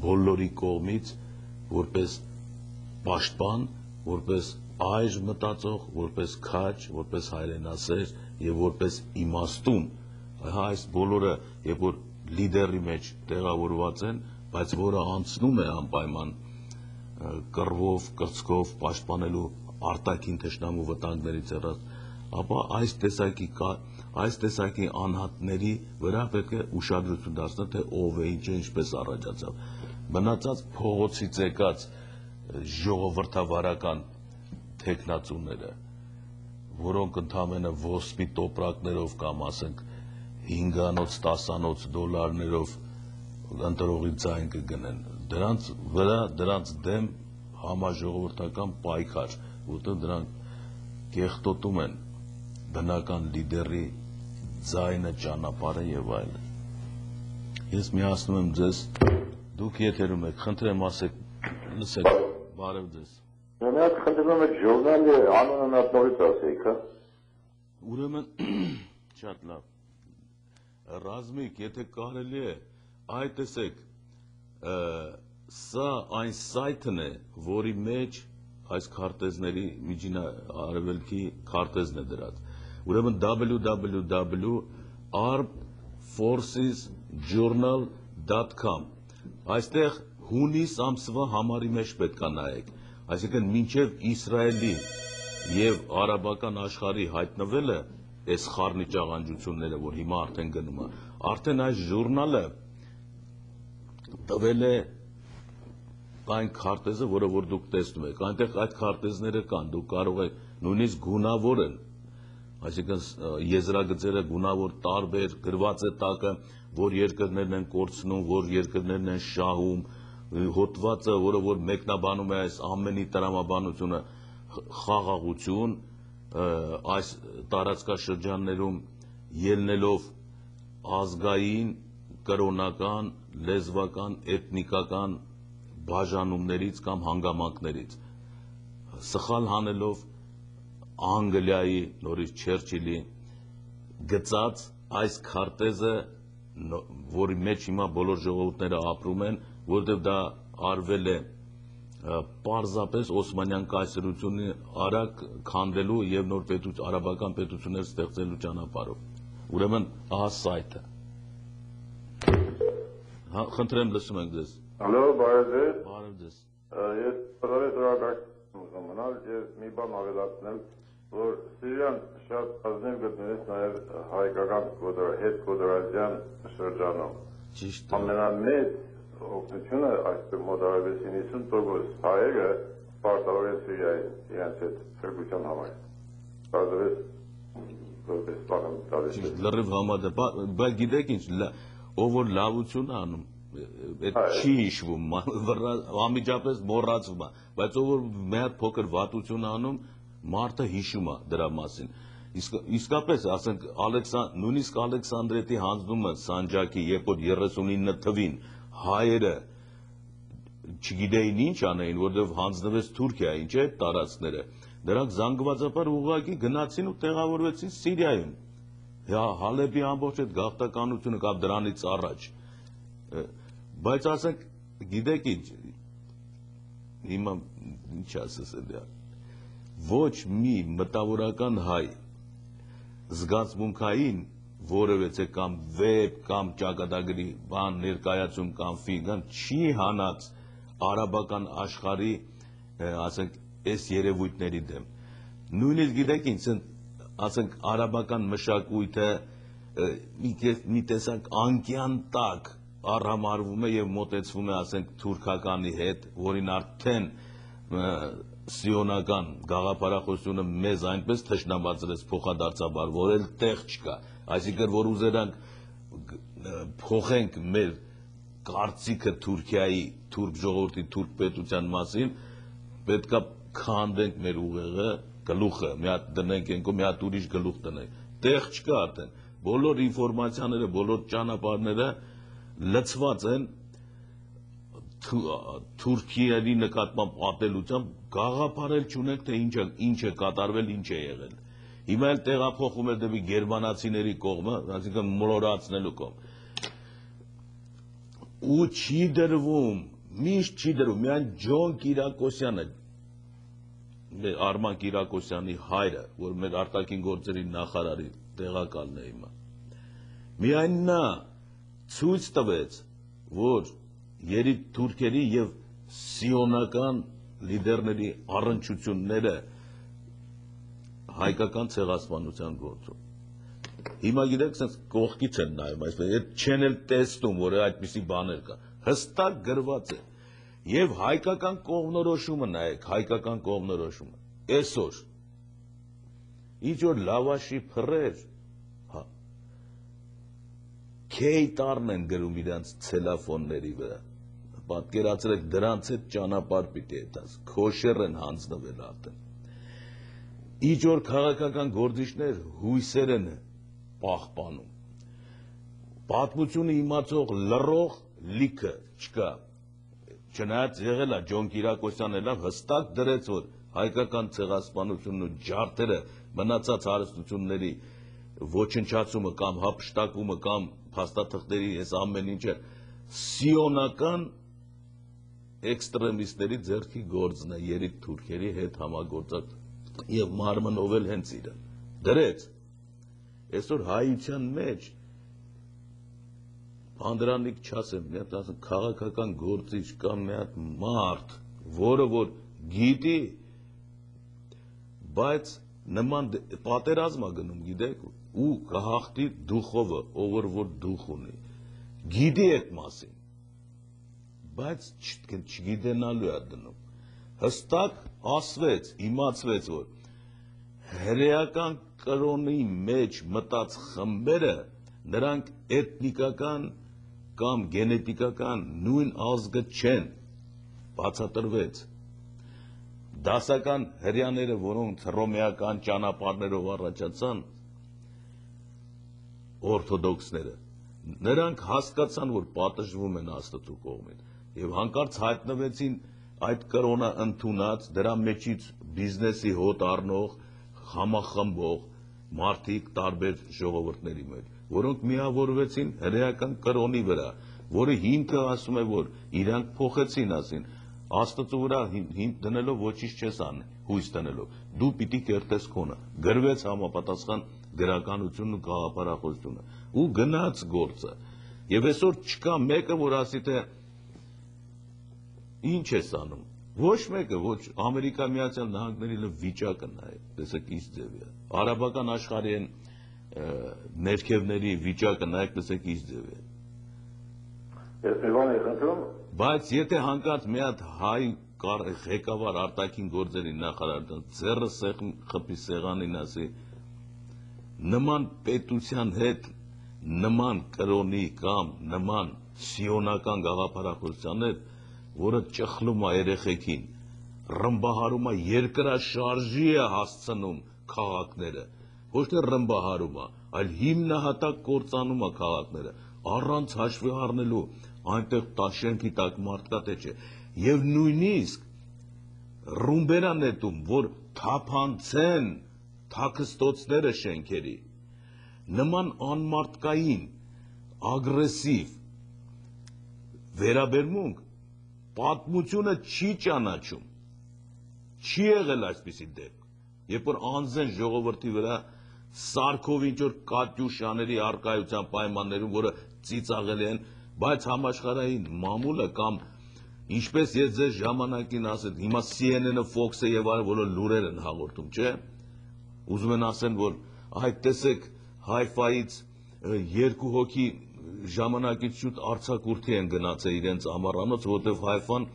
բոլորի կողմից որպես պաշտպան, որպես այժ մտածող, որպես քաջ, որպես հայրենասեր եւ որպես իմաստուն, այս բոլորը երբ որ լիդերի մեջ տեղավորված են, բայց որը անցնում է անպայման կռվով, կրծքով պաշտպանելու արտաքին թշնամու վտանգներից եռած, ապա այս տեսակի անհատների վրա պետք է ուշադրություն դարձնել, թե ով է, ինչ է, ինչպես առաջացավ։ Մնացած փողոցից եկած ժողովրդավարական թեկնածուները, որոնք ընդամենը ոսպի տոպրակներով կամ ասենք 5-անոց, 10-անոց դոլարներով ընտրողի ձայն կգնեն, դրանց վրա, դրանց դեմ համաժողովրդական պայքար, որտեղ դրանք կեղտոտում են բնական լիդերի ձայնը, ճանապարհը եւ այլն։ Ես միացնում եմ ձեզ, դուք եթերում եք, խնդրեմ ասեք, լսեք, բարև ձեզ։ Նրանք խնդրում եք ժուրնալի անունը նորից ասեք, հա։ Ուրեմն շատ լավ։ Ռազմիկ, եթե կարելի է, այ տեսեք, սա այն սայթն է, որի մեջ այս քարտեզների միջին արևելքի քարտեզն է դրած։ Ուրեմն www.armedforcesjournal.com այստեղ հունիս ամսվա համարի մեջ պետք է նայեք, այսինքն մինչև Իսրայելի եւ արաբական աշխարհի հայտնվելը այս խառնի ճաղանջությունները, որ հիմա արդեն գնում է, արդեն այս ժուրնալը տվել է այն քարտեզը, որը որ դուք տեսնում եք, այնտեղ այդ քարտեզները կան, դուք կարող եք նույնիսկ գունավոր են, այսինքն եզրագծերը գունավոր տարբեր գրված է տակը, որ երկրներն են կորցնում, որ երկրներն են շահում, հոդվածը, որը որ մեկնաբանում է այս ամենի տրամաբանությունը, խաղաղություն, այս տարածքաշրջաններում ելնելով ազգային, կրոնական, լեզվական, էթնիկական բաժանումներից կամ հանգամանքներից, սխալ հանելով Անգլիայի, նորից Չերչիլի գծած այս քարտեզը, որի մեջ հիմա բոլոր ժողովուրդները ապրում են, որտեղ դա արվել է պարզապես Օսմանյան կայսրությունը արագ քանդելու եւ նոր արաբական պետություններ ստեղծելու ճանապարհով։ Ուրեմն ահա սայթը։ Խնդրեմ լսում ենք ձեզ։ Ալո, բարև ձեզ։ Բարև ձեզ։ Ես պատրաստ եմ ուզում մնալ եւ մի բան ավելացնել, որ Սիրիան շատ ազնիվ գտնվեց նաեւ հայկական հետկոդրազյան շրջանում։ Ճիշտ է։ Ամենամեծ օգնությունը այսպես մոտավորապես 90% հայերը պարտավորեն Սիրիային իրենց հետ քրկության համար։ Պարզապես որպես բան տալիս։ Լրիվ համաձայն, բայց գիտեք ինչ, ով որ լավություն անում, այդ չի հիշվում, անմիջապես մոռացվում է, բայց ով որ մի հատ փոքր վատություն անում, մարդը հիշում է դրա մասին։ Իսկապես, ասենք, նույնիսկ Ալեքսանդրետի հանձնումը Սանջակի, երբ որ 39 թվին հայերը չգիտեին ինչ անեին, որովհետև հանձնվեց Թուրքիային, չէ՞, տարածքները, դրանք զանգվածաբար ուղղակի գնացին ու տեղավորվեցին Սիրիայում։ Հալեբի ամբողջ այդ գաղթականությունը կամ դրանից առաջ։ Բայց ասենք, գիտեք ինչ, հիմա ինչ ասես է, ոչ մի մտավորական հայ զգացմունքային որևէ կամ վեպ կամ ճակատագրի բան ներկայացում կամ ֆիլմ չի հանած արաբական աշխարհի, ասենք, այս երևույթների դեմ։ Նույնիսկ գիտեք ինչ, ասենք, արաբական մշակույթը մի տեսակ անկյան տակ առհամարվում է եւ մոտեցվում է, ասենք, թուրքականի հետ, որին արդեն սիոնական գաղափարախոսությունը մեզ այնպես թշնամացրեց փոխադարձաբար, որ էլ տեղ չկա, այսինքն որ ուզերանք փոխենք մեր կարծիքը Թուրքիայի, թուրք ժողովրդի, թուրք պետության մասին, պետքա քանդենք մեր ուղեղը, գլուխը, մի հատ դնենք ենքո, մի հատ ուրիշ գլուխ տնենք, տեղ չկա արդեն, բոլոր ինֆորմացիաները, բոլոր ճանապարհները լցված են Թուրքիայի նկատմամբ ատելությամբ, գաղափարել չունենք, թե ինչ է կատարվել, ինչ է եղել։ Հիմա էլ տեղափոխվում է դեպի գերմանացիների կողմը, այսինքն մոլորացնելու կողմ։ Ու չի դրվում, միշտ չի դրվում, միայն Ջոն Կիրակոսյանը, Արման Կիրակոսյանի հայրը, որ մեր արտաքին գործերի նախարարի տեղակալն է հիմա, միայն նա ցույց տվեց, որ երիտ թուրքերի եւ սիոնական լիդերների առնչությունները հայկական ցեղասպանության գործում։ Հիմա գիտեք, sense կողքից են նայում, այսպես չեն էլ տեսնում, որ այդպիսի բաներ կա։ Հստակ գրված է։ Եվ հայկական կողմնորոշումը նայեք, հայկական կողմնորոշումը։ Այսօր ինչ որ լավաշի փռեր, Քեյտարն են գրում իրանց ցելոֆոնների վրա։ Պատկերացրեք, դրանց հետ ճանապարհ պիտի հետաս, քոշեր են հանձնվել արդեն։ Ինչ որ քաղաքական գործիչներ հույսեր են պահպանում։ Պատմությունը իմացող լռող լիքը չկա։ Չնայած եղել է Ջոն Կիրակոսյանը լավ հստակ դրեց, որ հայկական ցեղասպանությունն ու ջարդերը մնացած հարստությունների ոչնչացումը կամ հափշտակումը կամ փաստաթղթերի այս ամեն ինչը սիոնական էքստրեմիստների ձեռքի գործն է, երիտ թուրքերի հետ համագործակ եւ մարմնով էլ հենց իրեն դրեց։ Այսօր հայության մեջ Անդրանիկ չասեմ, մի հատ ասեմ, քաղաքական գործիչ կամ մի հատ մարդ, որը որ գիտի, բայց նման պատերազմ է գնում, գիտեք, ու կհաղթի դուխովը, ով որ դուխ ունի, գիտի այդ մասին, բայց չգիտենալու է դնում։ Հստակ ասվեց, իմացվեց, որ հրեական կրոնի մեջ մտած խմբերը նրանք էթնիկական կամ գենետիկական նույն ազգը չեն, բացատրվեց։ Դասական հրեաները, որոնց հռոմեական ճանապարհներով առաջացան, օրթոդոքսները, նրանք հասկացան, որ պատժվում են Աստծո կողմից, եւ հանկարծ հայտնվեցին այդ կրոնը ընդունած, դրա մեջից բիզնեսի հոտ առնող, համախմբող մարդիկ տարբեր ժողովուրդների մեջ, որոնք միավորվեցին հրեական կրոնի վրա, որը հիմքը ասում է, որ իրանք փոխեցին, ասին, Աստծո վրա դնելով ոչինչ չես անի, հույս դնելով, դու պիտի կերտես քոնը, գրվեց համապատասխան գրականությունն ու գաղափարախոսությունը, ու գնաց գործը, եւ այսօր չկա մեկը, որ ասի թե ինչ ես անում, ոչ մեկը, ոչ Ամերիկա Միացյալ Նահանգների վիճակը նայ, տեսեք ինչ ձև է, արաբական աշխարհի են ներքևների վիճակը նայեք, տեսեք ինչ ձև է։ Ես մի բան եմ խնդրում, բայց եթե հանկարծ մի հատ հայ ղեկավար արտաքին գործերի նախարար ձեռը խփի սեղանին ասի նման պետության հետ նման կրոնի կամ նման սիոնական գաղափարախոսության հետ, որը ճխլում է երեխեքին, ռմբահարում է երկրաշարժի է հասցնում քաղաքները, ոչ թե ռմբահարում է, այլ հիմնահատակ կործանում է քաղաքները, առանց հաշվի առնելու այնտեղ տաշենքի տակ մարդկա թե չէ, եւ նույնիսկ ռումբերա նետում, որ թափանցեն թաքստոցները շենքերի, նման անմարդկային, ագրեսիվ վերաբերմունք պատմությունը չի ճանաչում, չի եղել այսպիսի դեպք, երբ որ անձեն ժողովրդի վրա սարքով ինչ-որ կատյուշաների առկայության պայմաններում, որը ծիծաղել են, բայց համաշխարհային մամուլը կամ ինչպես ես ձեզ ժամանակին ասել, հիմա CNN-ը, Fox-ը եւ այլ բոլոր լուրեր են հաղորդում, չէ՞։ Ուզում են ասեն, որ այդ տեսեք Հայֆայից երկու հոգի ժամանակից շուտ արձակուրդի են գնացել իրենց ամառանոց, որտեղ Հայֆան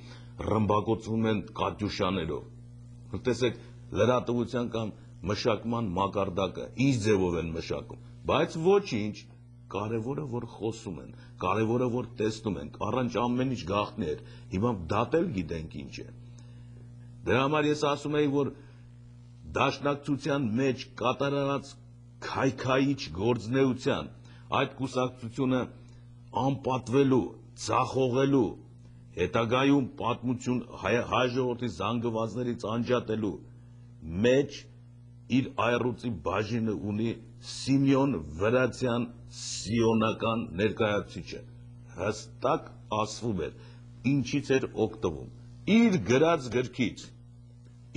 ռմբակոծվում են կատյուշաներով։ Տեսեք լրատվության կամ մշակման մակարդակը ինչ ձևով են մշակում, բայց ոչինչ, կարևորը որ խոսում են, կարևորը որ տեսնում են, առանց ամեն ինչ գաղտնի էր, հիմա դատել գիտենք ինչ է։ Դրա համար ես ասում եի, որ դաշնակցության մեջ կատարած քայքայիչ գործնեության այդ կուսակցությունը անպատվելու, ձախողելու, հետագայում պատմություն հայ ժողովրդի զանգվածներից անջատելու մեջ իր այռուցի բաժինը ունի Սիմեոն Վրացյան սիոնական ներկայացուցիչը, հստակ ասվում էր, ինչից էր օգտվում, իր գրած գրքից,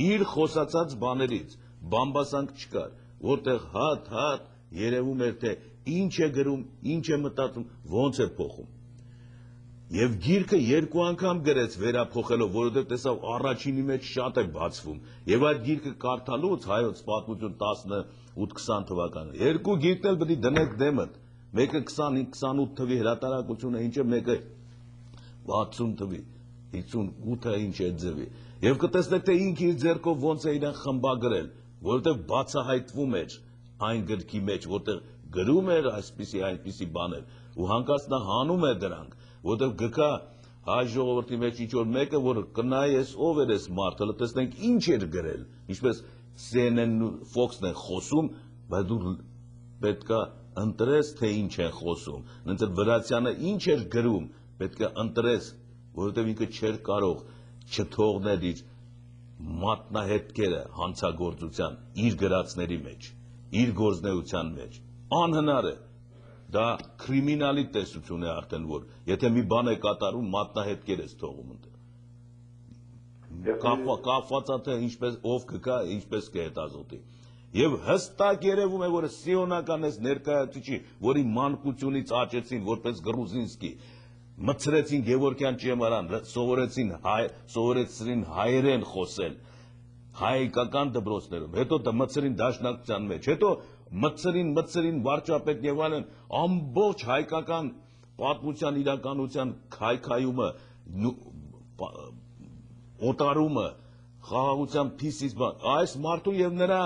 իր խոսացած բաներից, բամբասանք չկար, որտեղ հատ երևում էր, թե ինչ է գրում, ինչ է մտածում, ոնց է փոխում։ Եվ գիրքը երկու անգամ գրեց վերափոխելով, որովհետև տեսավ առաջինի մեջ շատ է բացվում, եւ այդ գիրքը կարդալուց հայոց պատմություն 18-20 թվականը, երկու գիրքն էլ պետք է դնեք դեմդ, մեկը 25-28 թվի հրատարակությունը ինչ է, մեկը 60 թվի, 58-ը ինչ է ձևի, եւ կտեսնեք, թե ինքը իր ձեռքով ոնց է իրեն խմբագրել, որովհետև բացահայտվում էր այն գրքի մեջ, որտեղ գրում էր այսպիսի բաներ, ու հանկարծ նա հանում է դրանք, որտեղ գկա հայ ժողովրդի մեջ ինչ-որ մեկը, որ կնայի ես ով էր ես մարդը, տեսնենք ինչ էր գրել, ինչպես CNN-ն ու Fox-ն են խոսում, բայց դու պետք է ընտրես, թե ինչ են խոսում, նենց Վրացյանը ինչ էր գրում, պետք է ընտրես, որովհետև ինքը չէր կարող չթողնել իր մատնահետքերը հանցագործության իր գրածների մեջ, իր գործնեության մեջ, անհնար է, դա կրիմինալի տեսություն է արդեն, որ եթե մի բան է կատարում, մատնահետքեր ես թողում ընդ կապվածա թե ով կգա, ինչպես կհետազոտի, եւ հստակ երևում է, որ սիոնական ես ներկայացուցիչի, որի մանկությունից աճեցին, որպես Գրուզինսկի, մցրեցին Գևորգյան ճեմարան, սովորեցրին հայերեն խոսել, հայկական դպրոցներում, հետո մցրին դաշնակցության մեջ, հետո մցրին վարչապետ եւ այլն, ամբողջ հայկական պատմության իրականության քայքայումը օտարումը, խաղաղության փիսից բան, այս մարդու եւ նրա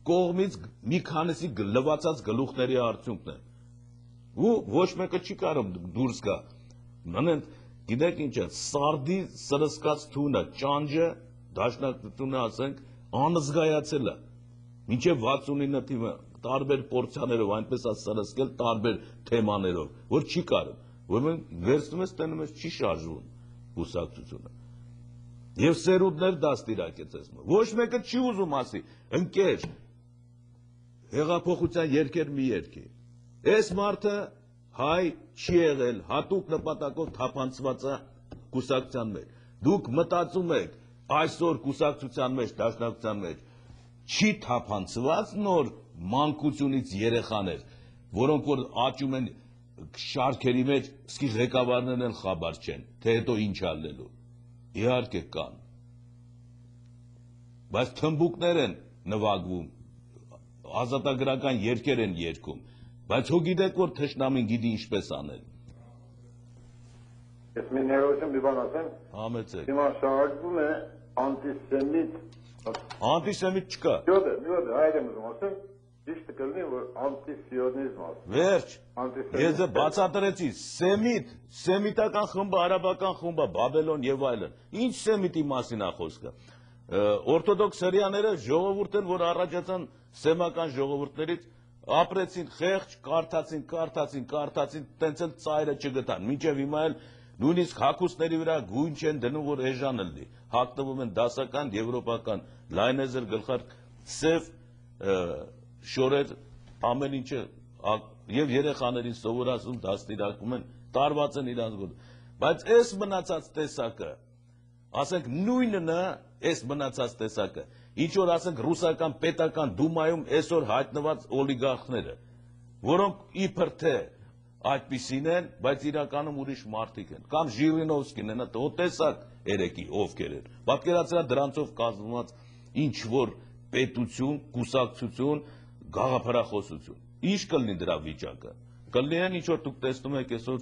կողմից մի քանիսի լվացած գլուխների արդյունքն է։ Ու ոչ մեկը չի կարող դուրս գա։ Մնեն, գիտեք ինչ է, սարդի սրսկած թունը, ճանջը, դաշնակցությունը ասենք, անզգայացել է։ Մինչև 69 թիվը տարբեր պորցիաներով այնպես սրսկել տարբեր թեմաներով, որ չի կարող։ Ուրեմն վերցնում ես, տենում ես, չի շարժվում կուսակցությունը։ Եվ սերունդներ դաստիարակեց ես։ Ոչ մեկը չի ուզում ասի, ընկեր, հեղափոխության երկեր մի երկի։ Այս մարդը հայ չի եղել, հատուկ նպատակով թափանցված է կուսակցության մեջ։ Դուք մտածում եք այսօր կուսակցության մեջ, դաշնակցության մեջ չի թափանցված նոր մանկությունից երեխաներ, որոնք որ աճում են շարքերի մեջ, սկի ղեկավարներն են խաբար չեն, թե հետո ինչ ալնելու։ Իհարկե կան։ Բայց թմբուկներ են նվագվում, ազատագրական երգեր են երգում, բայց հո գիտեք, որ թշնամին գիտի ինչպես անել։ Ես մի ներողություն մի բան ասեմ։ Համեցեք։ Հիմա շարժվում է անտիսեմիտ։ Անտիսեմիտ չկա։ Մի հոտ հայր եմ ուզում ասեմ, ճիշտ կլինի, որ անտիսիոնիզմ ասեմ։ Վերջ, ես բացատրեցի, սեմիտական խումբը, արաբական խումբը, Բաբելոն եւ այլն։ Ինչ սեմիտի մասին է խոսքը։ Օրթոդոքս հրեաները ժողովուրդ են, որ առաջացան սեմական ժողովուրդներից, ապրեցին խեղճ, կարդացին, տենց էլ ծայրը չգտան։ Մինչև հիմա էլ նույնիսկ հագուստների վրա գույն չեն դնում, որ էժան լինի։ Հագնվում են դասական, եվրոպական, լայնեզր, գլխարկ, սև շորեր, ամեն ինչը եւ երեխաներին սովորացում, դաստիարակում են, տարված են իրանց գոտ։ Բայց այս մնացած տեսակը, ասենք նույնն է, այս մնացած տեսակը, ինչ որ ասենք ռուսական պետական դումայում այսօր հայտնված օլիգարխները, որոնք իբր թե այդպիսին են, բայց իրականում ուրիշ մարդիկ են, կամ Ժիրինովսկին են, տեսակ երեկի ովքեր են, պատկերացրա դրանցով կազմված ինչ որ պետություն, կուսակցություն, գաղափարախոսություն։ Ինչ կլինի դրա վիճակը։ Կլինի այն ինչ որ դուք տեսնում եք այսօր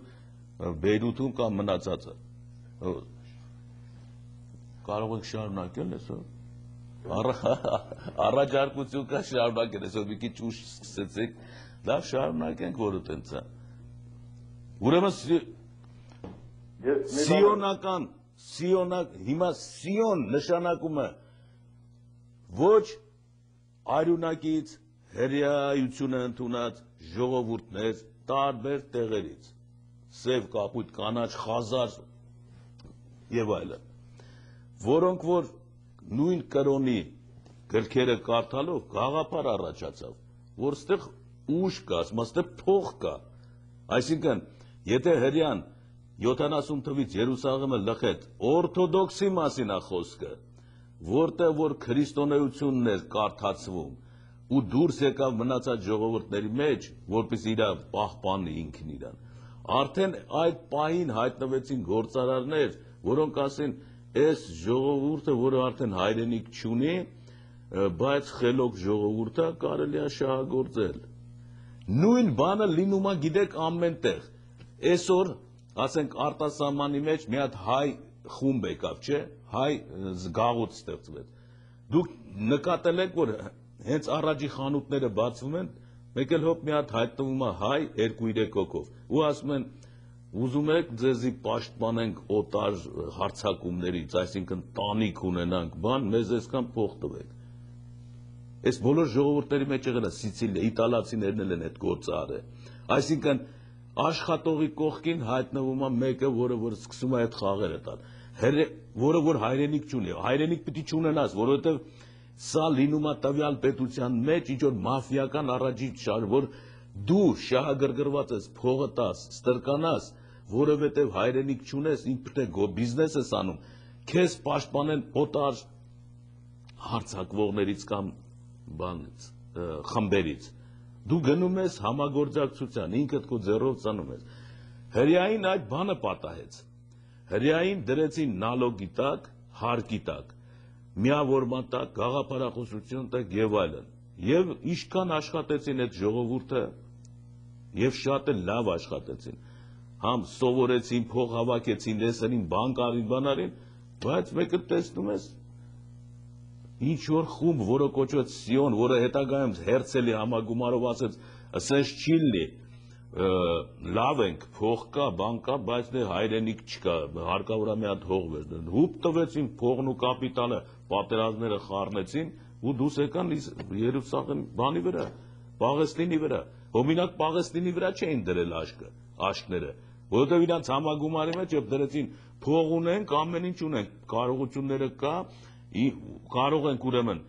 Բեյրութում կամ մնացածը։ Կարող ենք շարունակել այսօր։ Առաջարկություն կա շարունակել այսօր մի քիչ ուշ սկսեցեք, լավ շարունակենք, որը տենց է։ Ուրեմն սիոնական, հիմա սիոն նշանակում է ոչ արյունակից հրեայությունը ընդունած ժողովուրդներ տարբեր տեղերից, սև կապույտ կանաչ, խազար եւ այլն, որոնք որ նույն կրոնի գրքերը կարդալով գաղափար առաջացավ, որ ստեղ ուժ կա, ստեղ փող կա, այսինքն եթե հրեան 70 թվից Երուսաղեմը լքեց, օրթոդոքսի մասին է խոսքը, որտեղ որ քրիստոնեությունն էր կարդացվում ու դուրս եկավ մնացած ժողովուրդների մեջ, որպես իր պահպանի ինքն իրան։ Արդեն այդ պահին հայտնվեցին գործարարներ, որոնք ասեն, այս ժողովուրդը, որը արդեն հայրենիք չունի, բայց խելոք ժողովուրդ է, կարելի է շահագործել։ Նույն բանը լինում է, գիտեք, ամեն տեղ։ Այսօր, ասենք, արտասահմանի մեջ մի հատ հայ խումբ եկավ, չէ՞, հայ գաղութ ստեղծվեց։ Դուք նկատել եք, որ հենց առաջի խանութները բացվում են, մեկ էլ հոպ մի հատ հայտնվում է հայ 2-3 հոգով, ու ասում են, ուզում եք ձեզի պաշտպանենք օտար հարձակումներից, այսինքն տանիք ունենանք, բան, մեզ այսքան փող տվեք։ Այս բոլոր ժողովուրդների մեջ եղել է Սիցիլիա, իտալացիներն են այդ գործը արել։ Այսինքն աշխատողի կողքին հայտնվում է մեկը, որը որ սկսում է այդ խաղերը տալ, որը որ հայրենիք չունի, հայրենիք պիտի չունենաս, որովհետև սա լինում է տվյալ պետության մեջ, ինչ որ մաֆիական առաջի շարժ, որ դու շահագրգռված ես, փողը տաս, ստրկանաս, որովհետև հայրենիք չունես, ինքդ բիզնես ես անում, քեզ պաշտպանեն օտար հարձակվողներից կամ բանից, խմբերից։ Դու գնում ես համագործակցության, ինքդ քո ձեռով ծնում ես։ Հրեային այդ բանը պատահեց։ Հրեային դրեցին նալոգի տակ, հարկի տակ, միավորման տակ, գաղափարախոսություն տակ եւ այլն։ Եվ ինչքան աշխատեցին այդ ժողովուրդը, եւ շատ էլ լավ աշխատեցին։ համ սովորեցին, փող հավաքեցին, լեսերին, բանկարին, բանարին, բայց մեկը տեսնում ես ինչ որ խումբ, որը կոչված Սիոն, որը հետագայում Հերցելի համագումարով ասեց, ասես չի լինի, լավ ենք, փող կա, բան կա, բայց դե հայրենիք չկա, հարկավոր է մի հատ հող վերցնել։ Հուպ տվեցին փողն ու կապիտալը, պատերազմները խառնեցին ու դուրս եկան Երուսաղեմ բանի վրա, Պաղեստինի վրա։ Հոմինակ Պաղեստինի վրա չէին դրել աշկները, որովհետև իրանց համագումարի մեջ երբ դրեցին փող ունենք, ամեն ինչ ունենք, կարողությունները կա, կարող ենք ուրեմն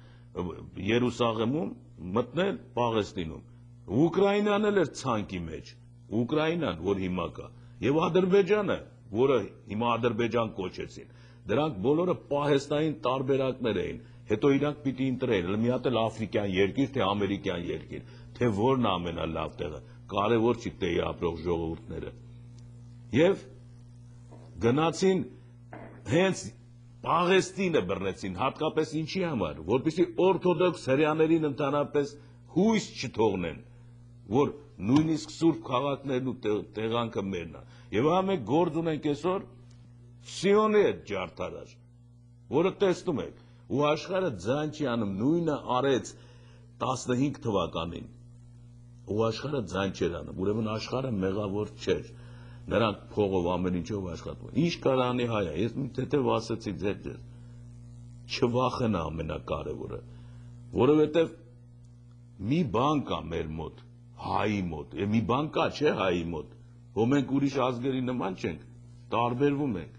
Երուսաղեմում մտնել Պաղեստինում։ Ուկրաինան էլ էր ցանկի մեջ, Ուկրաինան, որ հիմա կա, եւ Ադրբեջանը, որը հիմա Ադրբեջան կոչեցին, դրանք բոլորը պահեստային տարբերակներ էին, հետո իրանք պիտի ընտրեին, մի հատ էլ աֆրիկյան երկիր, թե ամերիկյան երկիր, թե որն է ամենալավ տեղը, կարևոր չի տեղի ապրող ժողովուրդները։ Եվ գնացին հենց Պաղեստինը բռնեցին, հատկապես ինչի համար, որպեսզի օրթոդոքս հրեաներին ընդհանրապես հույս չթողնեն, որ նույնիսկ սուրբ քաղաքներն ու տեղանքը մերն է։ Եվ հա մենք գործ ունենք այսօր Սիոնի հետ ջարդարար, որը տեսնում եք, ու աշխարհը ձայն չի անում, նույնը արեց 15 թվականին, ու աշխարհը ձայն չէր անում, ուրեմն աշխարհը մեղավոր չէր, նրանք փողով ամեն ինչով աշխատում։ Ինչ կարանի հայը, ես թեթև ասեցի ձեր, չվախենա ամենակարևորը, որովհետև մի բան կա մեր մոտ, հայի մոտ, մի բան կա, չէ հայի մոտ, որ մենք ուրիշ ազգերի նման չենք, տարբերվում ենք։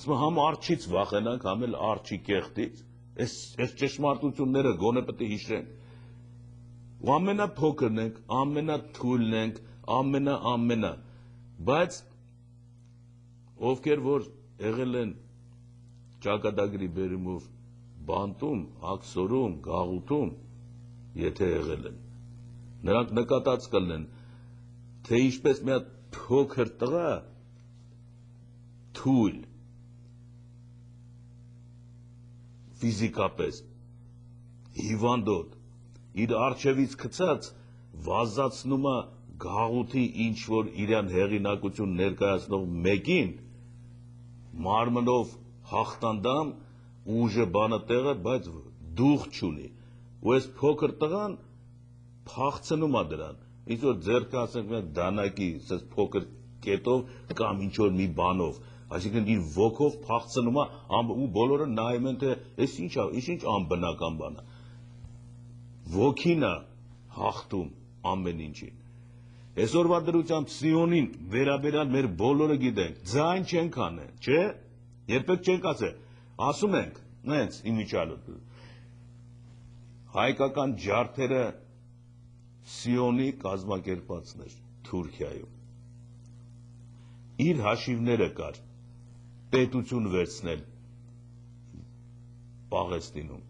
Ասում համ արջից վախենանք, համ էլ արջի կեղտից, այս ճշմարտությունները գոնե պետք է հիշենք։ Ու ամենափոքրն ենք, ամենաթույլն ենք, ամենա, բայց ովքեր որ եղել են ճակատագրի բերումով բանտում, աքսորում, գաղութում, եթե եղել են, նրանք նկատած կլինեն, թե ինչպես մի հատ փոքր տղա թույլ ֆիզիկապես հիվանդոտ իր արջևից գցած վազացնում է գաղութի ինչ որ իրան հեղինակություն ներկայացնող մեկին մարմնով հաղթանդամ ուժը բանը տեղը, բայց դուխ չունի, ու այս փոքր տղան փախցնում է դրան, ինչ որ ձեռքը ասենք մի դանակի, ասես փոքր կետով կամ ինչ որ մի բանով, այսինքն իր ոգով փախցնում է, ու բոլորը նայում են, թե այս ինչ անբնական բան է, ոգին է հաղթում ամեն ինչին։ Այսօրվա դրությամբ Սիոնին վերաբերյալ մեր բոլորը գիտենք, ձայն չենք անել, չէ՞, երբեք չենք ասել, ասում ենք, նենց իմիջիալը, հայկական ջարդերը Սիոնի կազմակերպածներ Թուրքիայում, իր հաշիվները կար, պետություն վերցնել Պաղեստինում,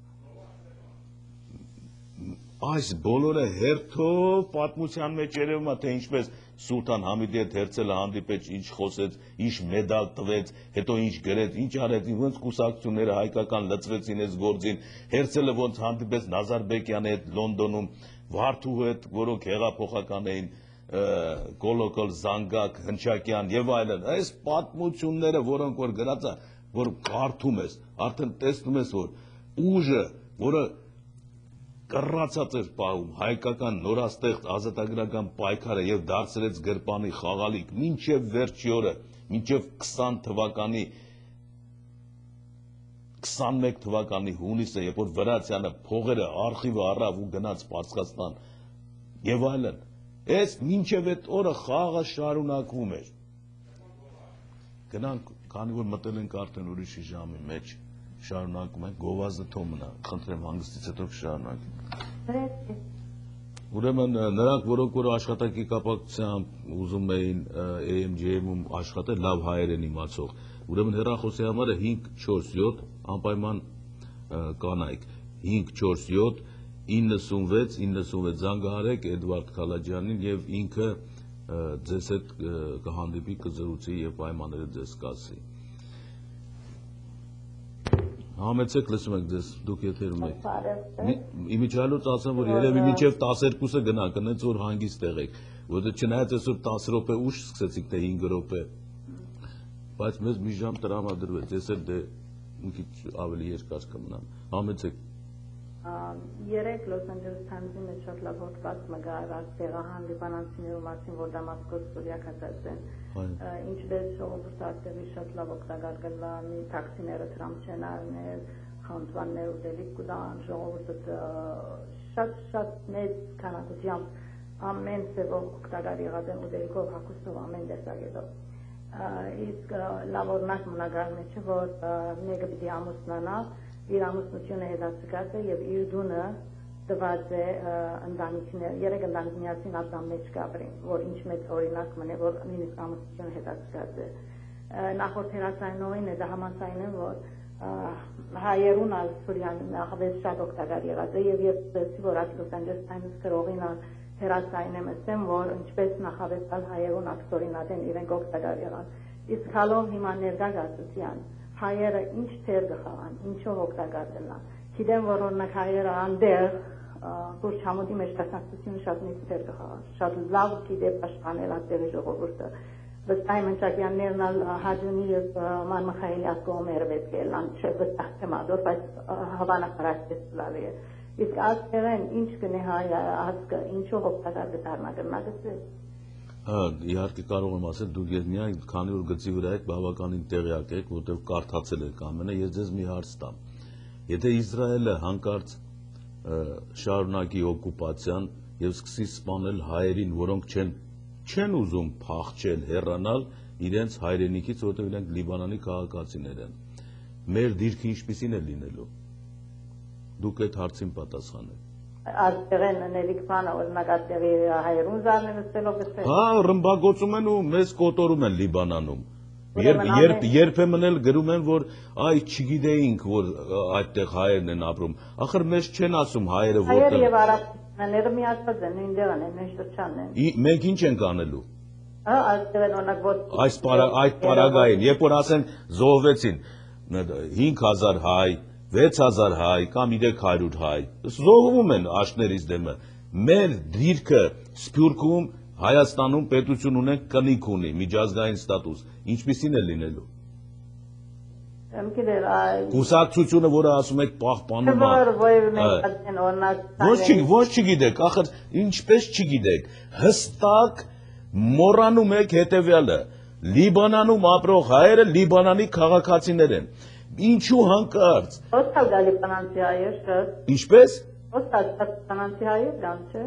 այս բոլորը հերթով պատմության մեջ երևում է, թե ինչպես Սուլթան Համիդի հետ Հերցելը հանդիպեց, ինչ խոսեց, ինչ մեդալ տվեց, հետո ինչ գրեց, ինչ արեց, ոնց կուսակցությունները հայկական լծվեցին այս գործին, Հերցելը ոնց հանդիպեց Նազարբեկյանի հետ Լոնդոնում, Վարդուհու հետ, որոնք հեղափոխական էին, Կոլոկոլ, Զանգակ, Հնչակյան եւ այլն, այս պատմությունները, որոնք որ գրած է, որ կարդում ես, արդեն տեսնում ես, որ ուժը, որը կռացած էր պահում հայկական նորաստեղծ ազատագրական պայքարը եւ դարձրեց գրպանի խաղալիք մինչեւ վերջի օրը, մինչեւ 20 թվականի 21 թվականի հունիսը, երբ որ Վրացյանը փողերը արխիվը առավ ու գնաց Պարսկաստան եւ այլն, այս մինչեւ այդ օրը խաղը շարունակվում էր։ Գնանք, քանի որ մտել ենք արդեն ուրիշի ժամի մեջ, շարունակում ենք, գովազդը թող մնա, խնդրեմ հանգստից հետո կշարունակենք։ Ուրեմն նրանք, որոնք որ աշխատանքի կապակցությամբ ուզում էին AMJM-ում աշխատել, լավ հայեր են իմացող, ուրեմն հեռախոսի համարը 547 անպայման կանայք, 547 96 զանգահարեք Էդվարդ Քալաջյանին եւ ինքը ձեզ հետ կհանդիպի, կզրուցի եւ պայմանները ձեզ կասի։ Համեցեք լսում եք ձեզ, դուք եթերում եք։ Իմիջիալոց ասեմ, որ երևի մինչև 12-ը գնանք, ընենց որ հանգիստ եղեք, որտեղ չնայած այսօր 10 րոպե ուշ սկսեցիք, թե 5 րոպե, բայց մեզ մի ժամ տրամադրվեց, ես էլ դե մի քիչ ավելի երկար կմնամ։ Համեցեք։ Երեք Los Angeles Times-ի մեջ շատ լավ հոդված մգար տեղահան լիբանանցիներու մասին, որ Դամասկոս Սուրիա կացած են։ Ինչպես ժողովուրդը այդտեղի շատ լավ օգտակար կլանի, տաքսիները Թրամփ չեն արնել, խանութվաններ ուտելիք կուտան, ժողովուրդը շատ մեծ քանակությամբ ամեն ձևով օգտակար եղած են ուտելիքով, հագուստով, ամեն տեսակետով։ Իսկ լավ օրինակ մնագար մեջ է, որ մեկը պիտի ամուսնանա, իր ամուսնությունը հետացկած է և իր դունը տված է ընտանիքներ, երեք ընտանիքներին ատամ մեջ կապրին, որ ինչ մեծ օրինակ մնե, որ նույնիսկ ամուսնությունը հետացկած է։ Նախորդ հերացայնողին է դա համացայն է, որ հայերուն ալ Սուրիան նախավես շատ օգտակար եղած է և ես որ այդ Los Angeles Times գրողին հերացայն եմ ասեմ, որ ինչպես նախավես ալ հայերուն ակտորինատեն իրենք օգտակար եղան։ Իսկ հալով հիմա ներկա գացության հայերը ինչ թեր գխաղան, ինչով օգտակար դնան։ Գիտեմ, որ օրինակ հայերը անդեղ Գուրչամուտի մեջ տասնացությունը շատ մեծ թեր գխաղան, շատ լավ գիտե պաշտպանել այդտեղի ժողովուրդը։ Վստահ եմ Մնչակյաններն Հաջունի և Ման Միխայելի ասկողում երևեց կելան, չէ վստահ չեմ ադոր, բայց հավանական այսպես լալի է։ Իսկ ասկեղեն ինչ կնե հայ ասկը, ինչով օգտակար գտարնա կրնագծել։ Իհարկե կարող եմ ասել, դուք միայն քանի որ գծի վրա եք, բավականին տեղյակ եք, որտեղ կարդացել եք ամենը, ես ձեզ մի հարց տամ։ Եթե Իսրայելը հանկարծ շարունակի օկուպացիան եւ սկսի սպանել հայերին, որոնք չեն ուզում փախչել, հեռանալ իրենց հայրենիքից, որտեղ իրենք Լիբանանի քաղաքացիներ են, մեր դիրքը ինչպիսին է լինելու։ Դուք այդ հարցին պատասխանեք։ Այդտեղեն նելիք բանը օրինակ այդտեղի հայերուն զարնել ստելով գցել։ Հա, ռմբակոծում են ու մեզ կոտորում են Լիբանանում։ Երբեմն էլ գրում են, որ այ չգիտեինք, որ այդտեղ հայերն են ապրում։ Ախր մեզ չեն ասում հայերը որտեղ։ Հայերը եւ արաբները միացած են, նույն տեղն են, նույն շրջանն են։ Մենք ինչ ենք անելու։ Հա, այդտեղեն օրինակ որ այդ պարագային, երբ որ ասեն զոհվեցին 5000 հայ 6000 հայ կամ 300 հայ, զոհվում են աշներից դեմը, մեր դիրքը Սփյուռքում, Հայաստանում պետություն ունենք, կնիկ ունի, միջազգային ստատուս, ինչպիսին է լինելու։ Կուսակցությունը, որը ասում եք պահպանում ոչ չգիտեք, ախր ինչպես չգիտեք, հստակ մոռանում եք հետևյալը, Լիբանանում ապրող հայերը Լիբանանի քաղաքացիներ են։ Ինչու հանկարծ։ Ոստալ դա լիբանանցի հայեր շատ։ Ինչպես։ Ոստալ լիբանանցի հայեր դան չէ։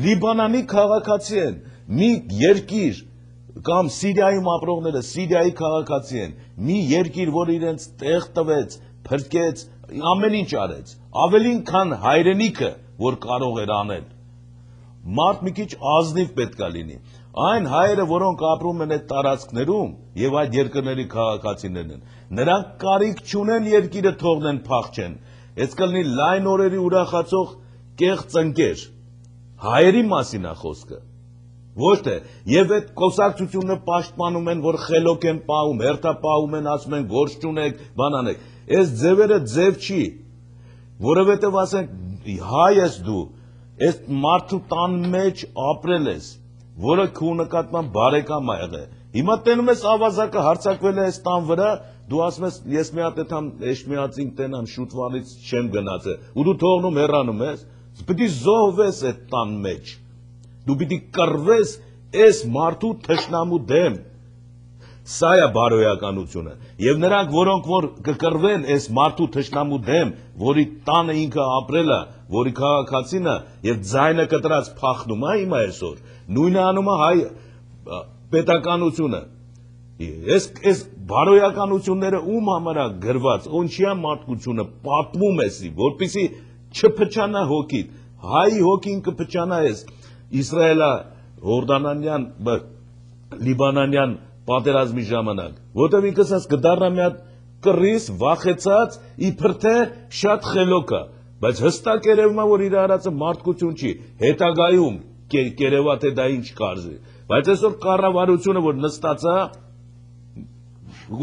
Լիբանանի քաղաքացի են, մի երկիր կամ Սիրիայում ապրողները Սիրիայի քաղաքացի են, մի երկիր, որ իրենց տեղ տվեց, փրկեց, ամեն ինչ արեց, ավելին քան հայրենիքը, որ կարող էր անել։ Մարդ մի քիչ ազնիվ պետք է լինի։ Այն հայերը, որոնք ապրում են այդ տարածքներում եւ այդ երկրների քաղաքացիներն են, նրանք կարիք չունեն երկիրը թողնեն փախչեն։ Այս կլինի լայն օրերի ուրախացող կեղծ ընկեր։ Հայերի մասին է խոսքը։ Ոչ թե եւ այդ կուսակցությունը պաշտպանում են, որ խելոք են պահում, հերթապահում են, ասում են գործ չունեք, բան անեք։ Այս ձևերը ձև չի, որովհետեւ ասենք հայ ես դու, այս մարդու տան մեջ ապրել ես, որը քու նկատմամբ բարեկամ ա եղել։ Հիմա տենում ես ավազակը հարձակվել է այս տան վրա, դու ասում ես ես մի հատ եմ էշմիածին տենամ շուտվանից չեմ գնացել, ու դու թողնում հեռանում ես, պիտի զոհվես այդ տան մեջ։ Դու պիտի կռվես այս մարդու թշնամու դեմ։ Սա է բարոյականությունը։ Եվ նրանք, որոնք որ կկռվեն այս մարդու թշնամու դեմ, որի տանը ինքը ապրել է, որի քաղաքացին է, եւ ձայնը կտրած փախնում է հիմա այսօր։ Նույնը անում է հայ պետականությունը։ Այս բարոյականությունները ում համար է գրված, ինչի է մարդկությունը պատմում էսի, որպեսզի չփչանա հոգիդ, հայի հոգին կփչանա էս Իսրայելա հորդանանյան, լիբանանյան պատերազմի ժամանակ, որտեղ ինքս ես կդառնա մի հատ կռիս, վախեցած, իբր թե շատ խելոք է, բայց հստակ երևում է, որ իր արածը մարդկություն չի, հետագայում կերևա թե դա ինչ կարծի, բայց այսօր կառավարությունը, որ նստած է,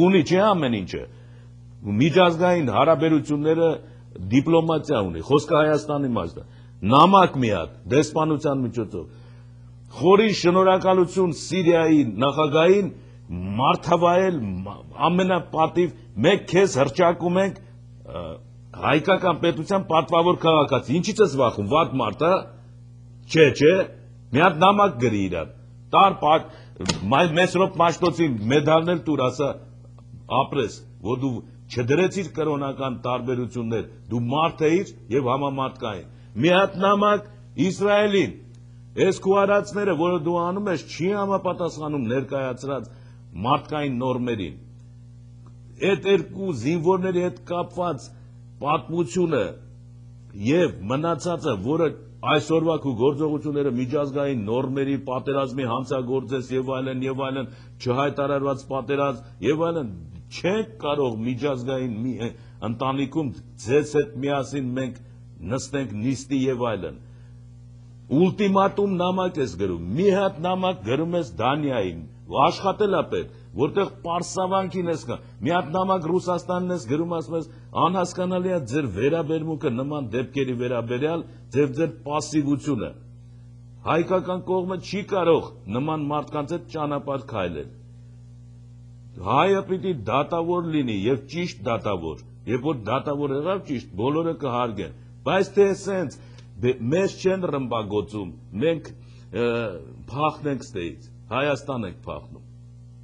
ունի չէ ամեն ինչը, միջազգային հարաբերությունները դիպլոմատիա ունի, խոսքը Հայաստանի մասն է, նամակ մի հատ դեսպանության միջոցով, խորի շնորհակալություն Սիրիայի նախագահին մարդավայել ամենապատիվ, մենք քեզ հռչակում ենք հայկական պետության պատվավոր քաղաքացի, ինչից ես վախում, վատ մարդ, չէ, մի հատ նամակ գրի իրար, Մեսրոպ Մաշտոցին մեդալներ տուր, ասա, ապրես, որ դու չդրեցիր կրոնական տարբերություններ, դու մարդ էիր և համամարտկային, մի հատ նամակ Իսրայելին, այս քո արածները, որը դու անում ես, չի համապատասխանում ներկայացրած մարդկային նորմերին, այդ երկու զինվորների հետ կապված պատմությունը և մնացածը, որը այսօրվա քո գործողությունները միջազգային նորմերի պատերազմի հանցագործես եւ այլն, չհայտարարված պատերազմ եւ այլն, չենք կարող միջազգային մի ընտանիքում ձեզ հետ միասին մենք նստենք նիստի եւ այլն։ Ուլտիմատում նամակ ես գրում, մի հատ նամակ գրում ես Դանիային, աշխատել է պետք, որտեղ պարսավանքին ես կա, մի հատ նամակ Ռուսաստանն ես գրում, ասում ես, անհասկանալի է ձեր վերաբերմունքը նման դեպքերի վերաբերյալ, ձեր պասիվությունը։ Հայկական կողմը չի կարող նման մարդկանց հետ ճանապարհ քայլել։ Հայը պիտի դատավոր լինի եւ ճիշտ դատավոր, երբ որ դատավոր եղավ ճիշտ, բոլորը կհարգեն, բայց թե սենց մեզ չեն ռմբագործում, մենք փախնենք ստեից, Հայաստան ենք փախնում։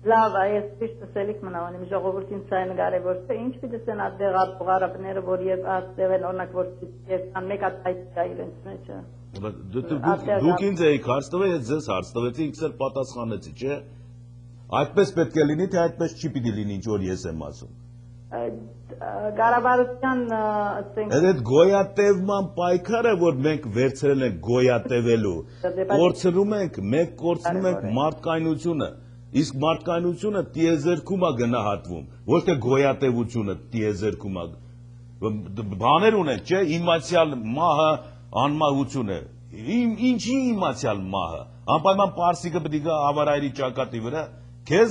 Լավ, այս ճիշտ սելիք մնավանիմ ժողովրդին ցայնը կարևոր է, ինչ պիտի սեն ադեղատող արաբները, որ եւ աստեղ են օրինակ որ երկան մեկ հատ այցա իրենց մեջը։ Դուք ինձ եք հարց տվել, ես ձեզ հարց տվեցի, ինքս էլ պատասխանեցի, չէ՞։ Այդպես պետք է լինի, թե այդպես չի պիտի լինի, ինչ որ ես եմ ասում։ Կառավարության այդ գոյատևման պայքարը, որ մենք վերցրել ենք գոյատևելու, կորցնում ենք, մենք կորցնում ենք մարդկայնությունը, իսկ մարդկայնությունը տիեզերքում է գնահատվում, ոչ թե գոյատևությունը տիեզերքում է։ Բաներ ունենք, չէ, իմացիալ մահը, անմահությունը, ինչի իմացիալ մահը, անպայման պարսիկը պետք է ավարայրի ճակատի վրա, քեզ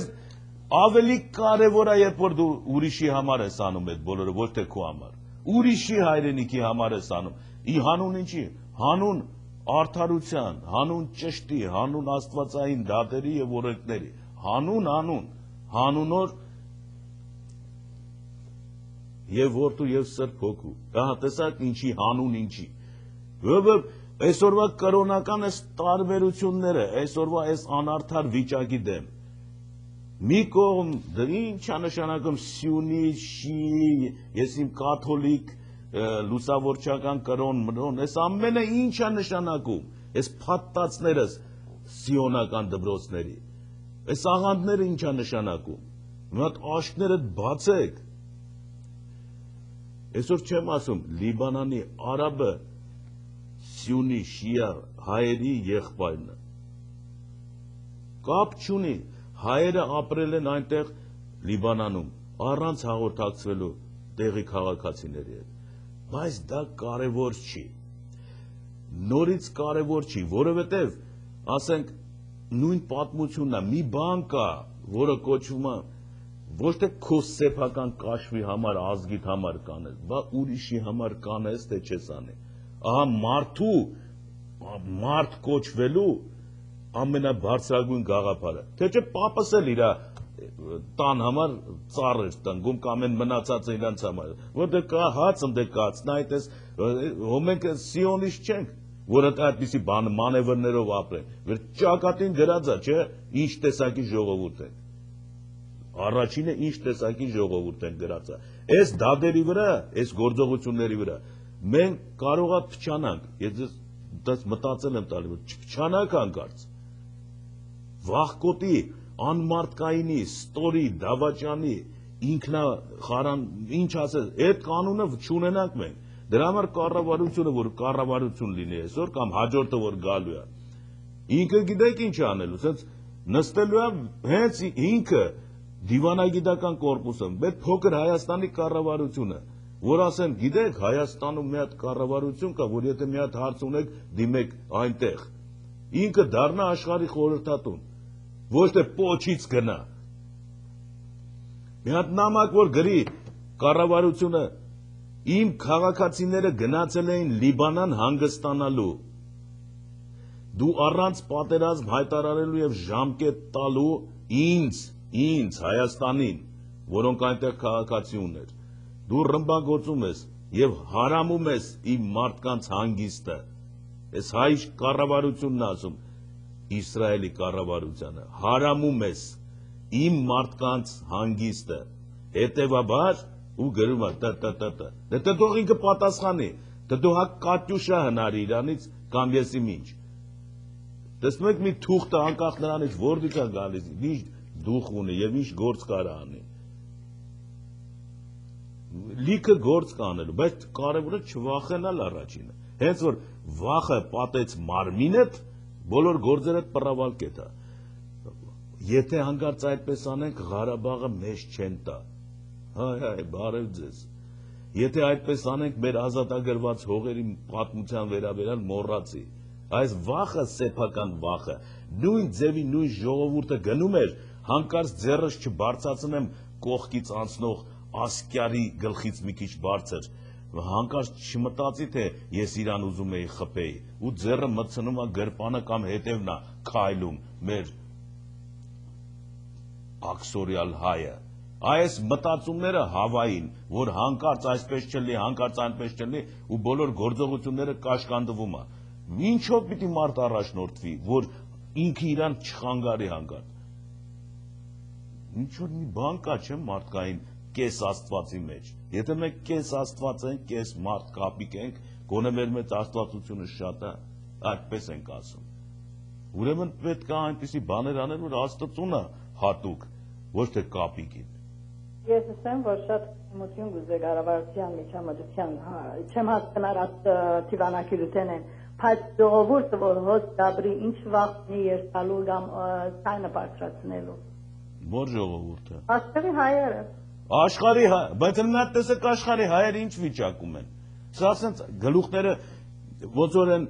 ավելի կարևոր է, երբ որ դու ուրիշի համար ես անում այդ բոլորը, ոչ թե քո համար, ուրիշի հայրենիքի համար ես անում, հանուն ինչի, հանուն արդարության, հանուն ճշտի, հանուն աստվածային դատերի և օրենքների, հանունոր և որդու և սրբ հոգու, տեսակ ինչի, հանուն ինչի, այսօրվա կրոնական այս տարբերությունները, այսօրվա այս անարդար վիճակի դեմ, մի կողմ, ինչ է նշանակում սյունի, շիի, ես իմ կաթոլիկ, լուսավորչական կրոն, մրոն, այս ամենը ինչ է նշանակում, այս փաթթացներս սիոնական դպրոցների, այս աղանդները ինչ է նշանակում, մի հատ աշկներդ բացեք, այսօր չեմ ասում, Լիբանանի արաբը սյունի, շիա, հայերի եղբայրն է, կապ չունի, հայերը ապրել են այնտեղ Լիբանանում, առանց հաղորդակցվելու տեղի քաղաքացիների հետ, բայց դա կարևոր չի, նորից կարևոր չի, որովհետև, ասենք, նույն պատմությունն է, մի բան կա, որը կոչվում է, ոչ թե քո սեփական կաշվի համար, ազգիդ համար կանես, բա ուրիշի համար կանես, թե չես անի, ահա մարդ կոչվելու ամենաբարձրագույն գաղափարը, թե չէ պապս էլ իր տան համար ծառ էր տնկում կամ են մնացածը իրանց համար, որտեղ կա հաց ընդեկած, նայտես, մենք սիոնիստ չենք, որը այդպիսի մանևրներով ապրեն, ճակատին գրած է, չէ, ինչ տեսակի ժողովուրդ ենք, առաջինը ինչ տեսակի ժողովուրդ ենք գրած է, այս դադերի վրա, այս գործողությունների վրա, մենք կարող է փչանանք, ես մտածել եմ տալի, չփչանանք հանկարծ, վախկոտի, անմարտկայինի, ստորի, դավաճանի, ինքնախարան, ինչ ասես, այդ կանունը չունենանք մենք, դրա համար կառավարությունը, որ կառավարություն լինի այսօր, կամ հաջորդը, որ գալու է, ինքը գիտեք ինչ է անելու, սենց նստելու է հենց ինքը, դիվանագիտական կորպուսը, այդ փոքր Հայաստանի կառավարությունը, որ ասեմ, գիտեք, Հայաստանում մի հատ կառավարություն կա, որ եթե մի հատ հարց ունեք, դիմեք այնտեղ, ինքը դառնա աշխարհի խորհրդատուն, ոչ թե պոչից գնա, մի հատ նամակ որ գրի, կառավարությունը իմ քաղաքացիները գնացել էին Լիբանան հանգստանալու։ Դու առանց պատերազմ հայտարարելու եւ ժամկետ տալու ինձ Հայաստանին, որոնք այնտեղ քաղաքացի ուներ, դու ռմբագործում ես եւ հարամում ես իմ մարդկանց հանգիստը։ Այս հայ կառավարությունն ասում, Իսրայելի կառավարությանը, հարամում ես իմ մարդկանց հանգիստը։ Հետևաբար ու գրում է Դե թող ինքը պատասխանի, դու հա կատյուշա հնարի իրանից կամ ես իմ ինչ։ Տեսնում եք մի թուղթը անկախ նրանից որտից է գալիս, ինչ դուխ ունի եւ ինչ գործ կարա անի։ Լիքը գործ կանելու, բայց կարևորը չվախենալ առաջինը։ Հենց որ վախը պատեց մարմինդ, բոլոր գործերդ պռավալկետ է։ Եթե հանկարծ այդպես անենք, Ղարաբաղը մեզ չեն տա։ Հայ, բարև ձեզ։ Եթե այդպես անենք, մեր ազատագրված հողերի պատմության վերաբերյալ մոռացի։ Այս վախը, սեփական վախը, նույն ձևի նույն ժողովուրդը գնում էր, հանկարծ ձեռս չբարձրացնեմ կողքից անցնող ասկյարի գլխից մի քիչ բարձր, հանկարծ չմտածի, թե ես իրան ուզում էի խփեի, ու ձեռը մտցնում է գրպանը կամ հետևն է քայլում մեր աքսորիալ հայը։ Այս մտածումները հավային, որ հանկարծ այսպես չլինի, հանկարծ այնպես չլինի, ու բոլոր գործողությունները կաշկանդվում է։ Ինչով պիտի մարդ առաջնորդվի, որ ինքը իրան չխանգարի հանկարծ։ Ինչ-որ մի բան կա, չէ՞ մարդկային կես աստվածի մեջ։ Եթե մենք կես աստված ենք, կես մարդ կապիկ ենք, գոնե մեր մեջ աստվածությունը շատ է, այդպես ենք ասում։ Ուրեմն պետք է այնպիսի բաներ անել, որ աստծունը հատուկ, ոչ թե կապիկին։ Ես ասեմ, որ շատ emoțion գուզե կառավարության միջամտության, չեմ հասկանում այդ թիվանակիրuten են, բայց ժողովուրդը որ հոս դաբրի ինչ վախնի երթալու կամ ցայնը բարձրացնելու։ Որ ժողովուրդը։ Աշխարհի հայերը։ Աշխարհի հայ, բայց նա տեսեք աշխարհի հայերը ինչ վիճակում են։ Սա ասենց գլուխները ոնց որ են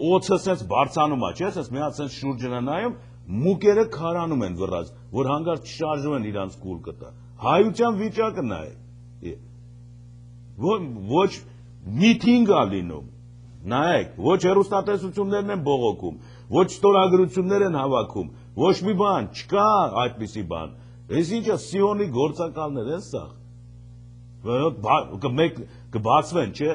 օծը sense բարձանում է, չէ՞, sense մի հատ sense շուրջը նայում, մուկերը քարանում են վրաց, որ հանգարց չշարժվեն իրանց կուլկտը։ Հայության վիճակը նայեք։ Ոչ միտինգ է լինում։ Նայեք, ոչ հեռուստատեսություններն են բողոքում, ոչ ստորագրություններ են հավաքում, ոչ մի բան, չկա այդպիսի բան։ Այս ինչը Սիոնի գործակալներ են սա։ Մեկ կբացվեն, չէ՞։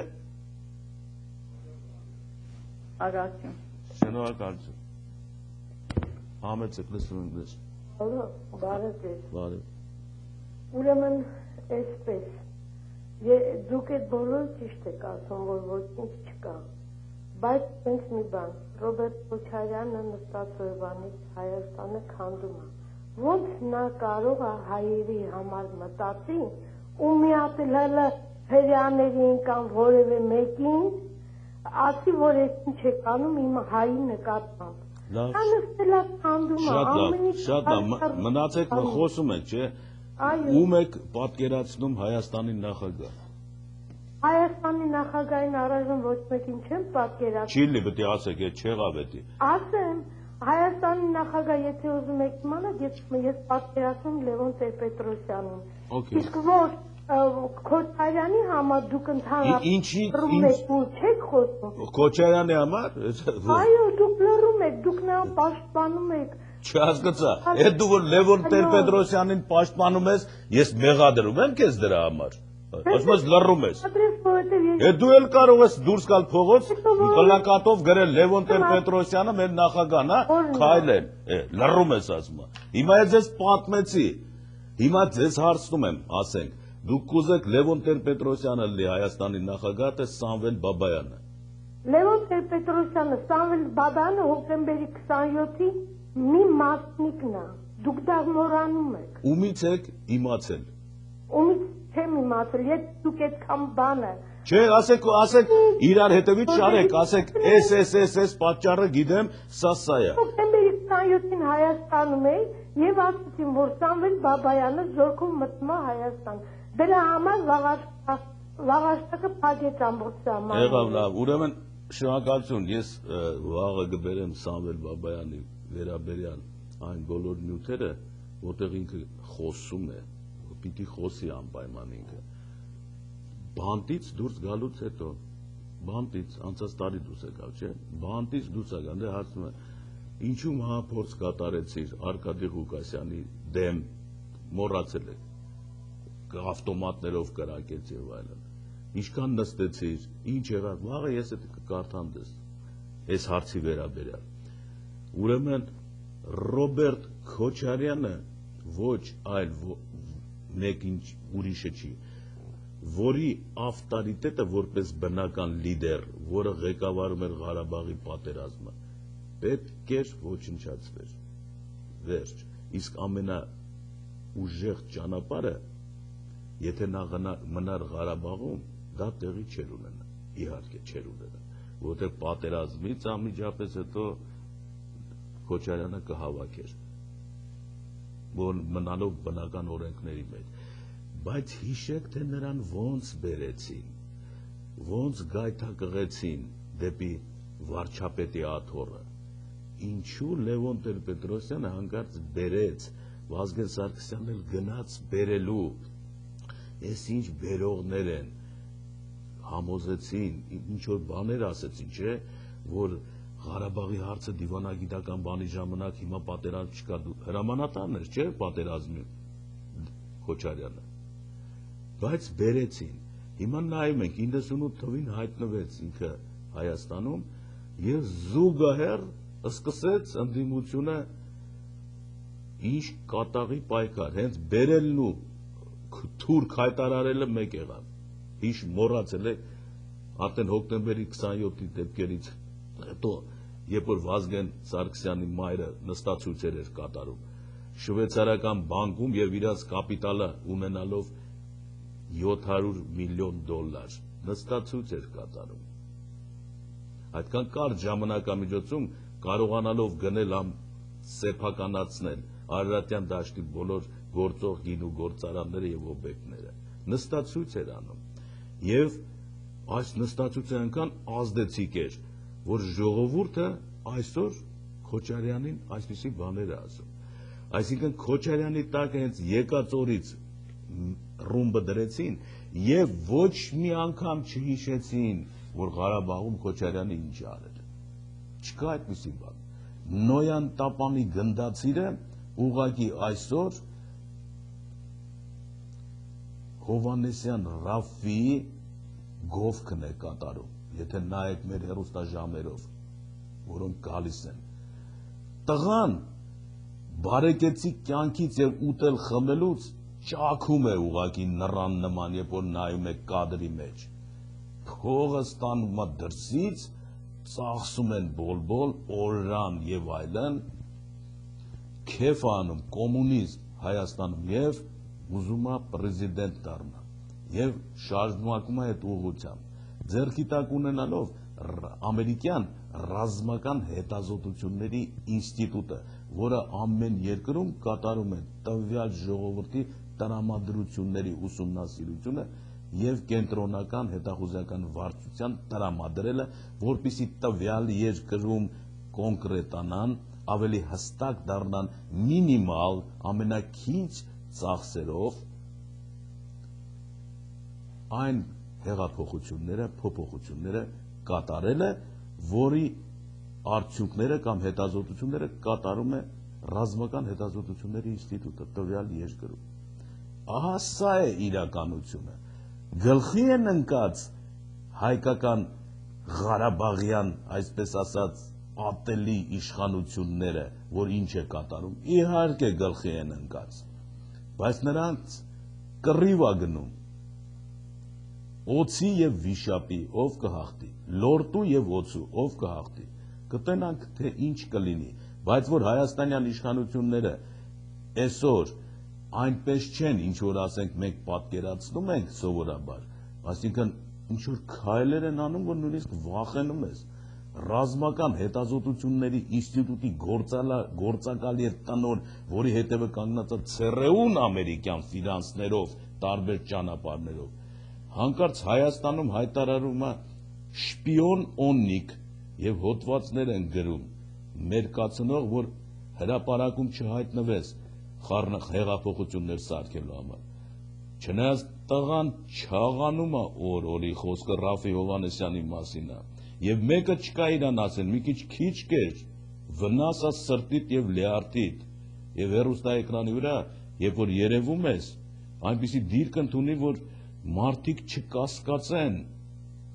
Ագարություն։ Շնորհակալություն։ Համեցեք լսում ենք դες։ Բարև ձեզ։ Բարև։ Ուրեմն այսպես, դուք այդ բոլոր ճիշտ եք ասում, որ ոչինչ չկա, բայց մենք մի բան, Ռոբերտ Քոչարյանը նստած օրվանից Հայաստանը քանդում է, ոնց նա կարող է հայերի համար մտածի ու միացել հրեաներին կամ որևէ մեկին, ասի, որ այս ինչ եք անում իմ հայի նկատմամբ։ Շատ լավ, մնացեք խոսում եք, չէ՞։ Ում եք պատկերացնում Հայաստանի նախագահ։ Հայաստանի նախագահին առայժմ ոչ մեկին չեմ պատկերացնում։ Չի լի, պետք է ասեք, այդ չեղավ էդի։ Ասեմ, Հայաստանի նախագահ, եթե ուզում եք իմանալ, ես պատկերացնում Լևոն Տեր-Պետրոսյանին։ Իսկ որ Քոչարյանի համար դուք ընդհանրապես չեք խոսում։ Քոչարյանի համար։ Այո, դուք լռում եք, դուք նրան պաշտպանում եք։ Չհասկացա, այդ դու որ Լևոն Տեր-Պետրոսյանին պաշտպանում ես, ես մեղադրում եմ քեզ դրա համար։ Ասում ես լռում ես։ Այդ դու էլ կարող ես դուրս գալ փողոց, պլակատով գրել Լևոն Տեր-Պետրոսյանը մեր նախագահն է, քայլեն։ Լռում ես ասում։ Հիմա ես պատմեցի։ Հիմա ձեզ հարցնում եմ, ասենք, դուք կուզեք Լևոն Տեր-Պետրոսյանը լի Հայաստանի նախագահ, թե Սամվել Բաբայանը։ Լևոն Տեր-Պետրոսյանը, Սամվել Բաբայանը հոկտեմբերի 27-ի մի մասնիկն է, դուք դա մոռանում եք։ Ումից եք իմացել։ Ումից չեմ իմացել, եթե դուք այդքան բանը։ Չէ, ասեք, իրար հետևից շարեք, ասեք, այս պատճառը գիտեմ, սա է։ Հոկտեմբերի 27-ին Հայաստանում էի եւ ասացին, որ Սամվել Բաբայանը զորքով մտնում է Հայաստան։ Դրա համար վաղաշտակը փակեց ամբողջ սահմանը։ Եղավ լավ, ուրեմն շնորհակալություն, ես վաղը կբերեմ Սամվել Բաբայանի վերաբերյալ այն բոլոր նյութերը, որտեղ ինքը խոսում է, պիտի խոսի անպայման ինքը։ բանտից դուրս գալուց հետո, բանտից անցած տարի դուրս եկավ, չէ, բանտից դուրս եկան, դե հարցնում է, ինչու մահափորձ կատարեցիր Արկադի Ղուկասյանի դեմ, մոռացել եք, ավտոմատներով կրակեց եւ այլն, ինչքան նստեցիր, ինչ եղավ, վաղը ես այդ կկարդամ դες, այս հարցի վերաբերյալ, ուրեմն Ռոբերտ Քոչարյանը ոչ այլ մեկ ինչ ուրիշը չի, որի ավտորիտետը որպես բնական լիդեր, որը ղեկավարում էր Ղարաբաղի պատերազմը, պետք էր ոչնչացվեր, վերջ, իսկ ամենաուժեղ ճանապարհը, եթե նա մնար Ղարաբաղում, դա տեղի չէր ունենա, իհարկե չէր ունենա, որովհետև պատերազմից անմիջապես հետո Քոչարյանը կհավաքեր, որ մնալով բնական օրենքների մեջ, բայց հիշեք, թե նրան ոնց բերեցին, ոնց գայթակղեցին դեպի վարչապետի աթոռը, ինչու Լևոն Տեր-Պետրոսյանը հանկարծ բերեց, Վազգեն Սարգսյանն էլ գնաց բերելու, ես ինչ բերողներ են, համոզեցին, ինչ որ բաներ ասեցին, չէ, որ Ղարաբաղի հարցը դիվանագիտական բանի ժամանակ հիմա պատերազմ չկա, հրամանատարն էր, չէ, պատերազմի Քոչարյանը, բայց բերեցին, հիմա նայում ենք, 98 թվին հայտնվեց ինքը Հայաստանում և զուգահեռ սկսեց ընդդիմությունը ինչ կատաղի պայքար, հենց բերելն ու թուրք հայտարարելը մեկ եղավ, հիշ մոռացել եք, արդեն հոկտեմբերի 27-ի դեպքերից հետո, երբ որ Վազգեն Սարգսյանի մայրը նստացույցեր էր կատարում, շվեյցարական բանկում և իրաց կապիտալը ունենալով $700 միլիոն նստացույց էր կատարում, այդքան կարճ ժամանակամիջոցում կարողանալով գնել սեփականացնել Արարատյան դաշտի բոլոր գործող գինու գործարանները և օբյեկտները, նստացույց էր անում, և այս նստացույցը այնքան ազդեցիկ էր, որ ժողովուրդը այսօր Քոչարյանին այսպիսի բաներ է ասում, այսինքն Քոչարյանի տակ հենց եկած օրից ռումբը դրեցին և ոչ մի անգամ չհիշեցին, որ Ղարաբաղում Քոչարյանը ինչ է արել, չկա այդպիսի բան, Նոյան Տապանի գնդացիրը ուղղակի այսօր Հովհաննեսյան Ռաֆֆիի գովքն է կատարում, եթե նայեք մեր հեռուստաժամերով, որոնք գալիս են, տղան բարեկեցիկ կյանքից և ուտել խմելուց ճաքում է ուղղակի նռան նման, երբ որ նայում է կադրի մեջ, փողը ստանում է դրսից, ծախսում են բոլ-բոլ, օրրան և այլն, քեֆ անում, կոմունիզմ Հայաստանում և ուզում է պրեզիդենտ դառնա և շարժնակում է այդ ուղղությամբ, ձեռքի տակ ունենալով ամերիկյան ռազմական հետազոտությունների ինստիտուտը, որը ամեն երկրում կատարում է տվյալ ժողովրդի տրամադրությունների ուսումնասիրությունը և կենտրոնական հետախուզական վարչության տրամադրելը, որպեսզի տվյալ երկրում կոնկրետանան, ավելի հստակ դառնան մինիմալ ամենաքիչ ծախսերով այն հեղափոխությունները, փոփոխությունները կատարելը, որի արդյունքները կամ հետազոտությունները կատարում է ռազմական հետազոտությունների ինստիտուտը տվյալ երկրում։ Ահա սա է իրականությունը։ Գլխի են ընկած հայկական Ղարաբաղյան, այսպես ասած, ատելի իշխանությունները, որ ինչ է կատարում, իհարկե գլխի են ընկած, բայց նրանց կռիվ է գնում օձի և վիշապի, ով կհաղթի, լորտու և օձու, ով կհաղթի, կտենանք, թե ինչ կլինի, բայց որ հայաստանյան իշխանությունները այսօր այնպես չեն, ինչ որ ասենք մենք պատկերացնում ենք սովորաբար, այսինքն ինչ որ քայլեր են անում, որ նույնիսկ վախենում ես, ռազմական հետազոտությունների ինստիտուտի գործակալի է տնօր, որի հետևը կանգնած է ցերեուն ամերիկյան ֆինանսներով, տարբեր ճանապարհներով, հանկարծ Հայաստանում հայտարարում է շպիոն օննիկ և հոդվածներ են գրում, մերկացնող, որ հրապարակում չհայտնվես հեղափոխություններ սարքելու համար։ Չնայած տղան չաղանում է օրի խոսքը Ռաֆի Հովհաննեսյանի մասին է, եւ մեկը չկա իրան ասեն, մի քիչ կեր, վնաս է սրտիդ եւ լիարդիդ, եւ հեռուստաէկրանի վրա, երբ որ երևում ես, այնպիսի դիրք ընդունի, որ մարդիկ չկասկածեն,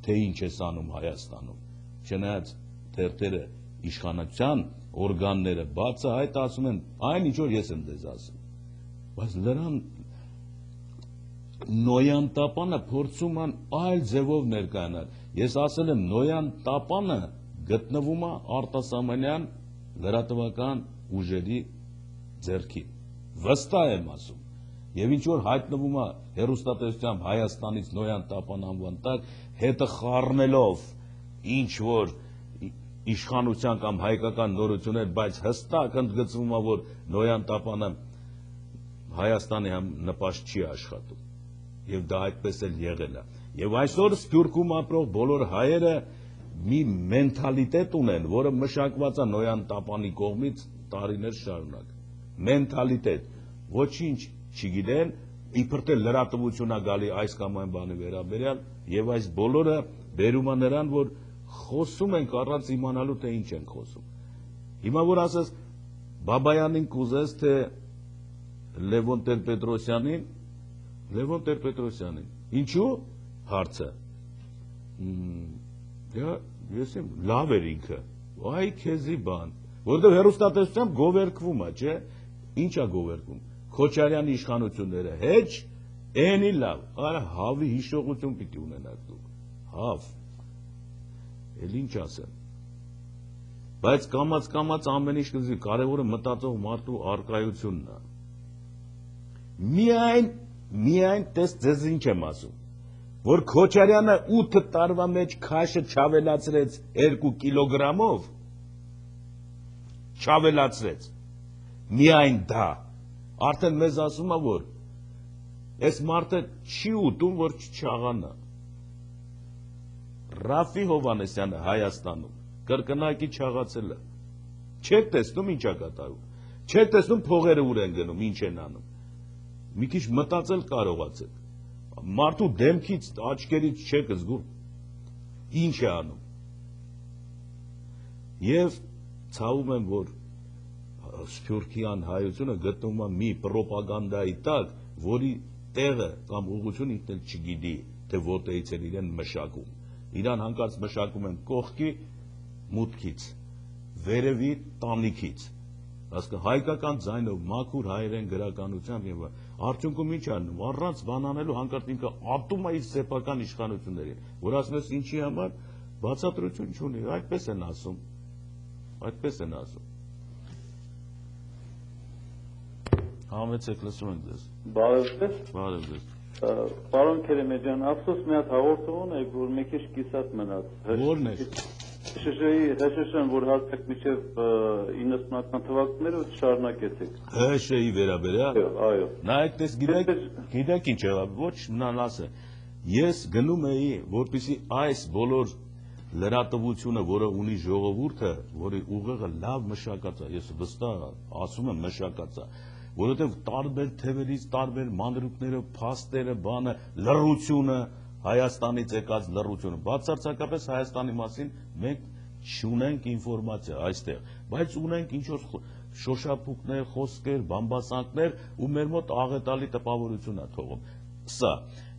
թե ինչ ես անում Հայաստանում, չնայած թերթերը իշխանության օրգանները բացահայտ ասում են, այն ինչ որ ես եմ դες ասում, բայց նրան Նոյան Տապանը փորձում են այլ ձևով ներկայանալ, ես ասել եմ Նոյան Տապանը գտնվում է արտասահմանյան լրատվական ուժերի ձեռքին, վստահ եմ ասում, եւ ինչ որ հայտնվում է հեռուստատեսությամբ Հայաստանից Նոյան Տապան անվան տակ, հետը խառնելով ինչ որ իշխանության կամ հայկական նորություններ, բայց հստակ ընդգծվում է, որ Նոյան Տապանը Հայաստանի նպաստ չի աշխատում, եւ դա այդպես էլ եղել է, եւ այսօր Սփյուռքում ապրող բոլոր հայերը մի մենթալիտետ ունեն, որը մշակված է Նոյան Տապանի կողմից տարիներ շարունակ, մենթալիտետ, ոչինչ չգիտեն, իբր թե լրատվություն է գալի այս կամ այն բանի վերաբերյալ, եւ այս բոլորը բերում է նրան, որ խոսում ենք առանց իմանալու, թե ինչ ենք խոսում։ Հիմա որ ասես Բաբայանին կուզես, թե Լևոն Տեր-Պետրոսյանին, ինչու հարցը, ես եմ լավ էր ինքը, այ քեզի բան, որտեղ հեռուստատեսությամբ գովերքվում է, չէ, ինչ է գովերքվում, Քոչարյանի իշխանությունները, հեչ, էնի լավ, արա հավի հիշողություն պիտի ունենաք դուք, հավ, էլ ինչ ասեմ, բայց կամաց ամեն ինչ կզի, կարևորը մտածող մարդու առկայությունն է, միայն տես ձեզ ինչ եմ ասում, որ Քոչարյանը 8 տարվա մեջ քաշը չավելացրեց 2 կիլոգրամով, չավելացրեց, միայն դա, արդեն մեզ ասում է, որ այս մարդը չի ուտում, որ չաղանա, Ռաֆի Հովհաննեսյանը Հայաստանում կրկնակի չաղացել է, չեք տեսնում ինչ է կատարում, չեք տեսնում փողերը ուր են գնում, ինչ են անում, մի քիչ մտածել կարողացեք, մարդու դեմքից, աչքերից չեք զգում, ինչ է անում, եւ ցավում եմ, որ Սփյուռքյան հայությունը գտնվում է մի պրոպագանդայի տակ, որի տեղը կամ ուղղությունը ինքն չգիտի, թե որտեղից են իրեն մշակում, իրան հանկարծ մշակում են կողքի, մուտքից, վերևի տանիքից, հայկական ձայնով, մաքուր հայերեն գրականությամբ եւ արդյունքում ինչ անում, առանց բանանելու հանկարծ ինքը ատում է իր սեփական իշխանություններին, որ ասում ես ինչի համար, բացատրություն չունի, այդպես են ասում, Համեցեք լսում ենք ձեզ։ Բարև ձեզ։ Պարոն Քերեմեջյան, ափսոս մի հատ հաղորդում եք, որ մի քիչ կիսատ մնաց։ Որն է։ ՀՇՇ-ին, որ հասեք մինչև 90-ական թվականները շարունակեցեք։ ՀՇՇ-ի վերաբերյալ։ Այո։ Նայեք, գիտեք ինչ եղավ, ոչ մնան ասե։ Ես գնում էի, որպեսզի այս բոլոր լրատվությունը, որը ունի ժողովուրդը, որի ուղեղը լավ մշակած է, ես վստահ ասում եմ մշակած է, որովհետև տարբեր թևերից, տարբեր մանրուքները, փաստերը, բանը, լռությունը, Հայաստանից եկած լռությունը, բացարձակապես Հայաստանի մասին մենք չունենք ինֆորմացիա այստեղ, բայց ունենք ինչ-որ շոշափուկներ, խոսքեր, բամբասանքներ ու մեր մոտ աղետալի տպավորություն է թողում։ Սա,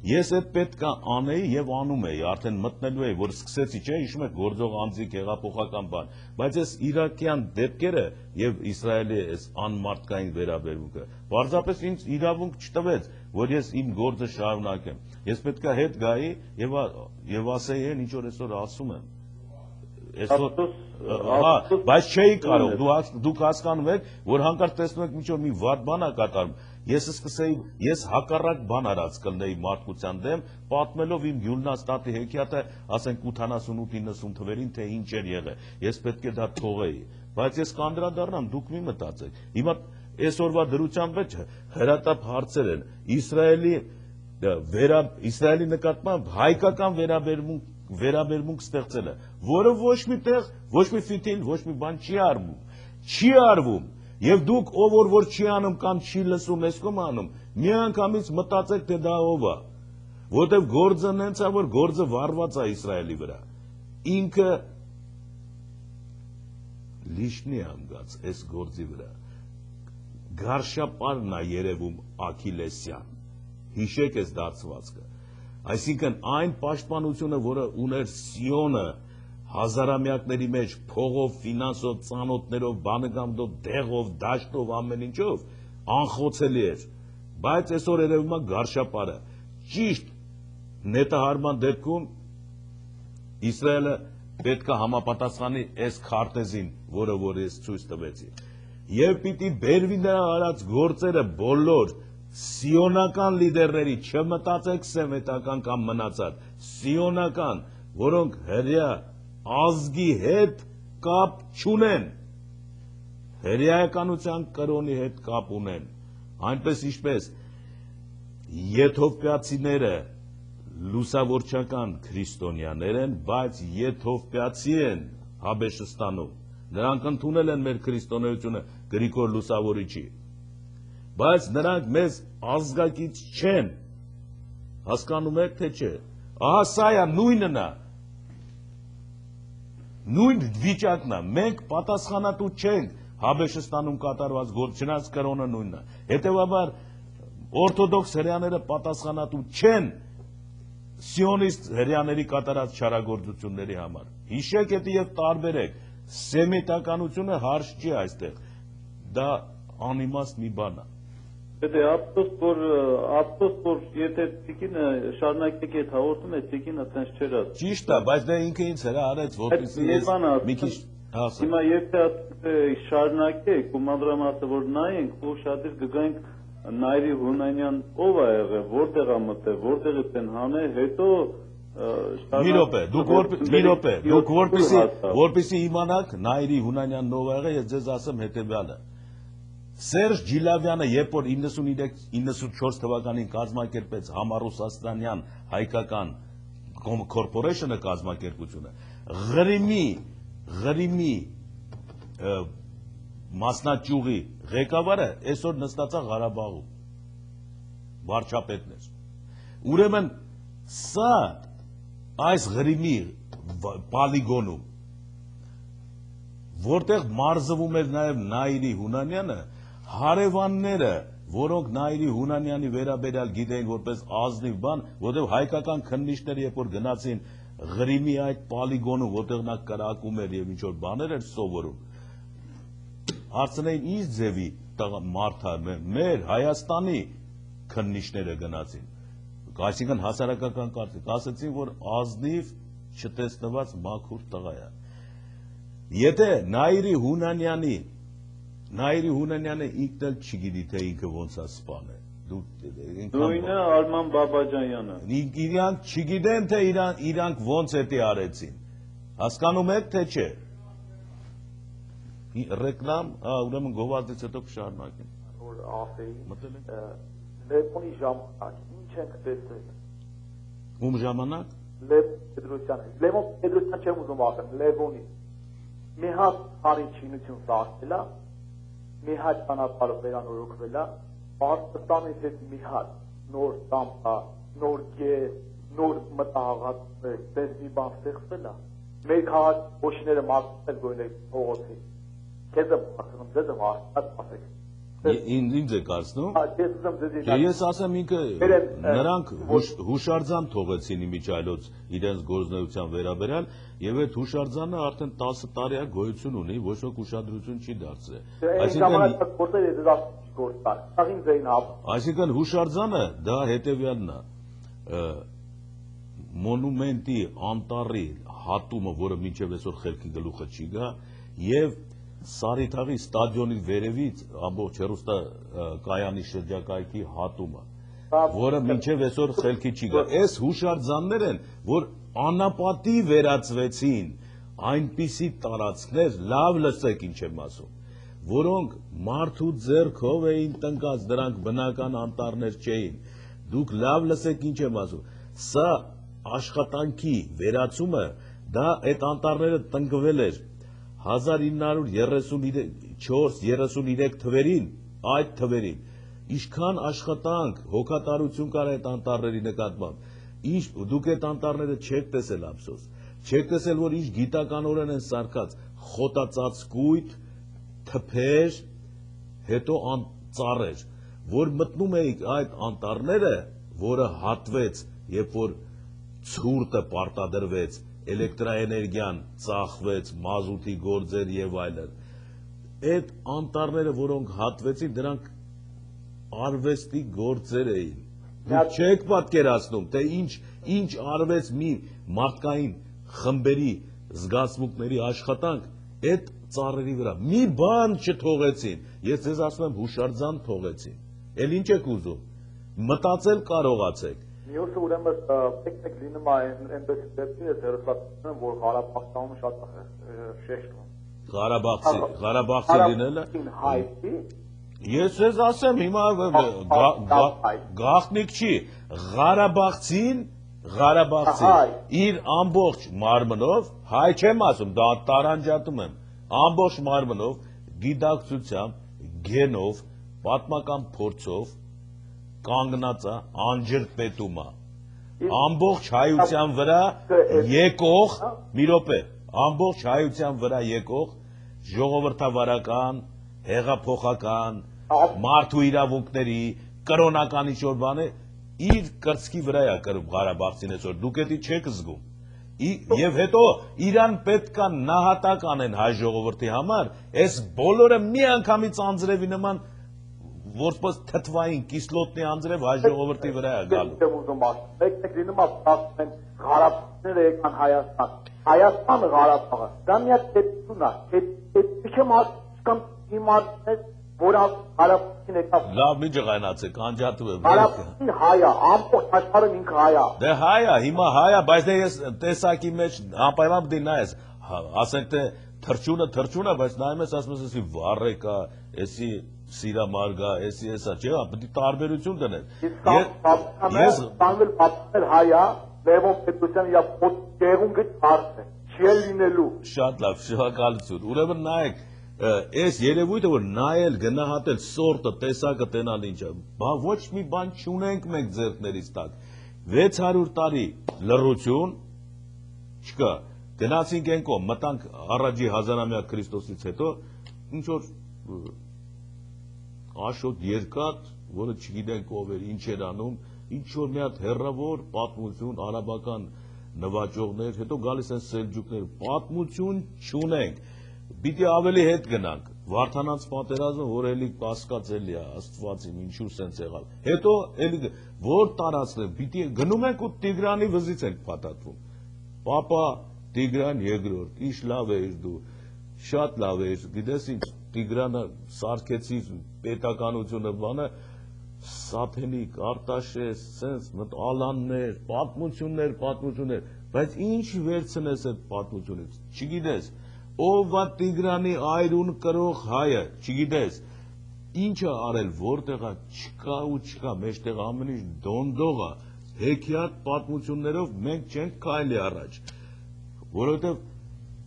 ես այդ պետք է անեի եւ անում էի, արդեն մտնելու էի, որ սկսեցի, չէ, հիշում եք գործող անձիկ հեղափոխական բան, բայց այս իրաքյան դեպքերը եւ Իսրայելի այս անմարդկային վերաբերմունքը, պարզապես ինձ իրավունք չտվեց, որ ես իմ գործը շարունակեմ։ Ես պետք է հետ գայի եւ ասեի այն, ինչ որ այսօր ասում եմ։ Բայց չէի կարող, դուք հասկանում եք, որ հանկարծ տեսնում եք ինչ-որ մի վատ բան է կատարում, ես սկսեի, ես հակառակ բան արած կլնեի մարդկության դեմ, պատմելով իմ Գյուլնաստատի հեքիաթը, ասենք 88-90 թվերին, թե ինչ էր եղել, ես պետք է դա թողեի, բայց ես կանդրադառնամ, դուք մի մտածեք, հիմա այսօրվա դրությամբ մեջ հրատապ հարցեր են, Իսրայելի նկատմամբ հայկական վերաբերմունք ստեղծելը, որը ոչ մի տեղ, ոչ մի ֆիթիլ, ոչ մի բան չի արվում, եւ դուք ով որ չի անում կամ չի լսում, ես կոմ անում, մի անգամից մտածեք թե դա ով է, որտեվ գործը նենց է, որ գործը վառված է Իսրայելի վրա, ինքը լիշնի անգած այս գործի վրա, գարշապարն է երևում Աքիլեսյան, հիշեք այս դարձվածքը, այսինքն այն պաշտպանությունը, որը ուներ Սիոնը հազարամյակների մեջ փողով, ֆինանսով, ծանոթներով, բանագամդով, դեղով, դաշտով, ամեն ինչով անխոցելի էր, բայց այսօր երևում է գարշապարը, ճիշտ նետահարման դեպքում Իսրայելը պետք է համապատասխանի այս քարտեզին, որը որ ես ցույց տվեցի, եւ պիտի բերվի նրա արած գործերը բոլոր սիոնական լիդերների, չմտածեք սեմետական կամ մնացած, սիոնական, որոնք հրյա ազգի հետ կապ չունեն, հրեականության կրոնի հետ կապ ունեն, այնպես ինչպես եթովպիացիները լուսավորչական քրիստոնյաներ են, բայց եթովպիացի են Հաբեշստանում, նրանք ընդունել են մեր քրիստոնեությունը Գրիգոր Լուսավորիչի, բայց նրանք մեզ ազգակից չեն, հասկանում եք թե չէ, ահա սա է նույնն է, նույն վիճակն է, մենք պատասխանատու չենք Հաբեշստանում կատարված գործ, չնայած կրոնը նույնն է, հետևաբար օրթոդոքս հրեաները պատասխանատու չեն սիոնիստ հրեաների կատարած չարագործությունների համար, հիշեք էդի և տարբերեք, սեմիտականությունը հարց չի այստեղ, դա անիմաստ մի բան է։ Դե ապսոս որ եթե Տիկինը շարունակեք այդ հաղորդումը, Տիկինը տենց չէր ասում։ Ճիշտ է, բայց դա ինքը ինձ հրահարեց, որպեսզի ես մի քիչ ասեմ։ Հիմա եթե շարունակեք ու մանրամասը որ նայենք, ուշադիր կգանք Նայրի Հունանյան ով է եղել, որտեղ է մտել, որտեղից են հանել, հետո մի րոպե, դուք որպեսզի իմանաք Նայրի Հունանյանն ով է եղել, ես ձեզ ասեմ հետևյալը։ Սերժ Ջիլավյանը, երբ որ 93-94 թվականին կազմակերպեց Համառուսաստանյան հայկական կորպորեյշնը կազմակերպությունը, Ղրիմի մասնաճյուղի ղեկավարը այսօր նստած է Ղարաբաղում, վարչապետն էր։ Ուրեմն սա այս Ղրիմի պոլիգոնում, որտեղ մարզվում էր նաև Նայիրի Հունանյանը, հարևանները, որոնք Նայիրի Հունանյանի վերաբերյալ գիտեին որպես ազնիվ բան, որտեղ հայկական քննիչները երբ որ գնացին Ղրիմի այդ պոլիգոնում, որտեղ նա կրակում էր եւ ինչ որ բաներ էր սովորում, հարցնեին ինչ ձևի մարդա, մեր Հայաստանի քննիչները գնացին, այսինքն հասարակական կարծիք, ասացին, որ ազնիվ չտեսնված մաքուր տղա է։ Եթե Նայիրի Հունանյանը ինքն էլ չգիտի, թե ինքը ոնց է սպանել։ Նույնը Արման Բաբաջանյանը։ Իրանք չգիտեն, թե իրանք ոնց էդի արեցին։ Հասկանում եք, թե չէ։ Ռեկլամ, ուրեմն գովազդից հետո կշարունակենք։ Որ ասեի, Լևոնի ժամանակ, ինչ ենք տեսել։ Ում ժամանակ։ Լևոն Պետրոսյան չեմ ուզում ասեմ, Լևոնի։ Մի հատ հարիչինություն սարքել է, մի հատ ճանապարհը վերանորոգվել է, Պարսպաստանից հետ մի հատ նոր տամպա, նոր գեզ, նոր մտահաղած, դες մի բան ստեղծվել է։ Մեր քաղաք ոչները մարտել գոյնել փողոցի։ Քեզ եմ ձեզ եմ ասեք։ Ինձ է կարծնում, ես ասեմ ինքը նրանք հուշարձան թողեցին իմիջայլոց իրենց գործնեության վերաբերյալ և այդ հուշարձանը արդեն 10 տարի է գոյություն ունի, ոչ ոք ուշադրություն չի դարձրել։ Այսինքն հուշարձանը դա հետևյալն է, մոնումենտի անտառի հատումը, որը մինչև այսօր խելքի գլուխը չի գա, և Սարիթաղի ստադիոնի վերևից ամբողջ հեռուստակայանի շրջակայքի հատումը, որը մինչև այսօր խելքի չի գա։ Այս հուշարձաններ են, որ անապատի վերածվեցին այնպիսի տարածքներ, լավ լսեք ինչ եմ ասում, որոնք մարդու ձեռքով էին տնկած, դրանք բնական անտառներ չէին։ Դուք լավ լսեք ինչ եմ ասում։ Սա աշխատանքի վերածումը, դա այդ անտառները տնկվել էր 1934-33 թվերին, այդ թվերին, Ինչքան աշխատանք, հոգատարություն կար այդ անտառների նկատմամբ, դուք այդ անտառները չեք տեսել ափսոս, չեք տեսել, որ ինչ գիտականորեն են սարքած, խոտածածկույթ, թփեր, հետո ծառեր, որ մտնում էիք այդ անտառները, որը հատվեց, երբ որ ցուրտը պարտադրվեց, էլեկտրաէներգիան ծախվեց, մազութի գործեր եւ այլն։ Այդ անտառները, որոնք հատվեցին, դրանք արվեստի գործեր էին։ Դուք չեք պատկերացնում, թե ինչ արվեց մի մարդկային խմբերի զգացմունքների աշխատանք այդ ծառերի վրա։ Մի բան չթողեցին։ Ես ձեզ ասում եմ, հուշարձան թողեցին։ Էլ ինչ եք ուզում։ Մտածել կարողացեք։ Մյուսը ուրեմն տեխնիկ լինում է այնպես դեպքեր, հերոսացնում, որ Ղարաբաղցիում շատ շեշտում։ Ղարաբաղցի լինելը։ Ես ես ասեմ, հիմա գաղտնիք չի, Ղարաբաղցին իր ամբողջ մարմնով, հայ չեմ ասում, դա տարանջատում եմ, ամբողջ մարմնով, գիտակցությամբ, գենով, պատմական փորձով, կանգնած է, անջրպետում է, ամբողջ հայության վրա եկող, մի րոպե, ամբողջ հայության վրա եկող, ժողովրդավարական, հեղափոխական, մարդու իրավունքների, կրոնական ինչ-որ բան է, իր կրծքի վրա է կրում Ղարաբաղցին այսօր, դուք էդի չեք զգում։ Եվ հետո իրան պետք է նահատակ անեն հայ ժողովրդի համար, այս բոլորը մի անգամից անձրևի նման, որպես թթվային կիսլոտնի անձրև հայ ժողովրդի վրա է գալու։ Մեկ լինում է ասում Ղարաբաղցիները եկան Հայաստան, Հայաստանը Ղարաբաղը, դա մի հատ պետություն է, պետք է մարդկան իմացնել, որ Ղարաբաղին եկավ։ Լավ, մի ջղայնացեք, անջատում եմ։ Ղարաբաղին հայ է, ամբողջ աշխարհը ինքը հայ է։ Դե հայ է, հիմա հայ է, բայց դե ես տեսակի մեջ անպայման դի նայես, ասենք թե թրջունը, բայց նայում ես ասում ես, էսի վառ կա, էսի սիրամարգա, էսի էսա, չէ՞, պետք է տարբերություն դնել։ Ես բանվել պատմել հայ է, Լևոն Պետրոսյանը եւ Գեղուն գծարց է, չի լինելու։ Շատ լավ, շնորհակալություն։ Ուրեմն նայեք, այս երևույթը, որ նայել, գնահատել, սորտը, տեսակը տենալ ինչը, ոչ մի բան չունենք մենք ձեռքներից տակ։ 600 տարի լռություն չկա։ Գնացինք ենքո, մտանք առաջի 1000-ամյա Քրիստոսից հետո, ինչ որ Աշոտ Երկաթ, որը չգիտենք ով էր, ինչ էր անում, ինչ որ մի հատ հեռավոր պատմություն, արաբական նվաճողներ, հետո գալիս են սելջուկներ, պատմություն չունենք, պիտի ավելի հետ գնանք, Վարդանանց պատերազմը, որ էլի կասկած էլի է, Աստվածին, ինչու սենց եղավ, հետո էլի, որ տարածնենք, պիտի գնում ենք ու Տիգրանի վզից ենք փաթաթվում, Պապա Տիգրան երկրորդ, ինչ լավ էիր դու, շատ լավ էիր, գիտես ինչ, Տիգրանը սարքեցի պետականությունը բանը, Սաթենիկ, Արտաշես, սենց, ալաններ, պատմություններ, բայց ինչ վերցնես այդ պատմությունից, չգիտես, ով է Տիգրանի այրուն կրող հայը, չգիտես, ինչը արել, որտեղա չկա ու չկա, մեջտեղ ամեն ինչ դոնդող է, հեքիաթ պատմություններով մենք չենք քայլի առաջ, որովհետև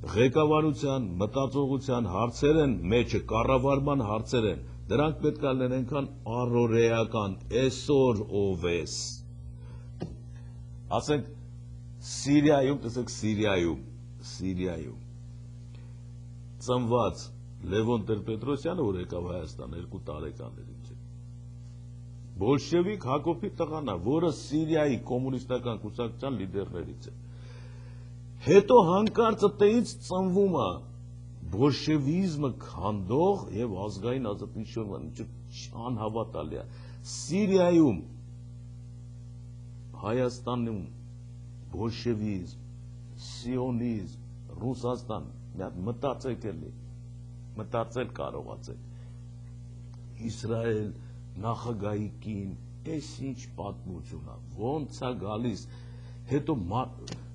ղեկավարության, մտածողության հարցեր են մեջը, կառավարման հարցեր են, դրանք պետք է լինենքան առօրեական, այսօր ով ես։ Ասենք Սիրիայում, տեսեք Սիրիայում ծնված Լևոն Տեր-Պետրոսյանը, որ եկավ Հայաստան 2 տարեկաններին չէ։ Բոլշևիկ Հակոբի տղան է, որը Սիրիայի կոմունիստական կուսակցության լիդերներից է։ Հետո հանկարծ այդտեղից ծնվում է բոլշևիզմը քանդող եւ ազգային ազատություն անհավատալի է։ Սիրիայում, Հայաստանում բոլշևիզմ, սիոնիզմ, Ռուսաստան, մտածեք էլի, մտածել կարողացեք։ Իսրայել, նախագահի կին, այս ինչ պատմություն է, ոնց է գալիս, հետո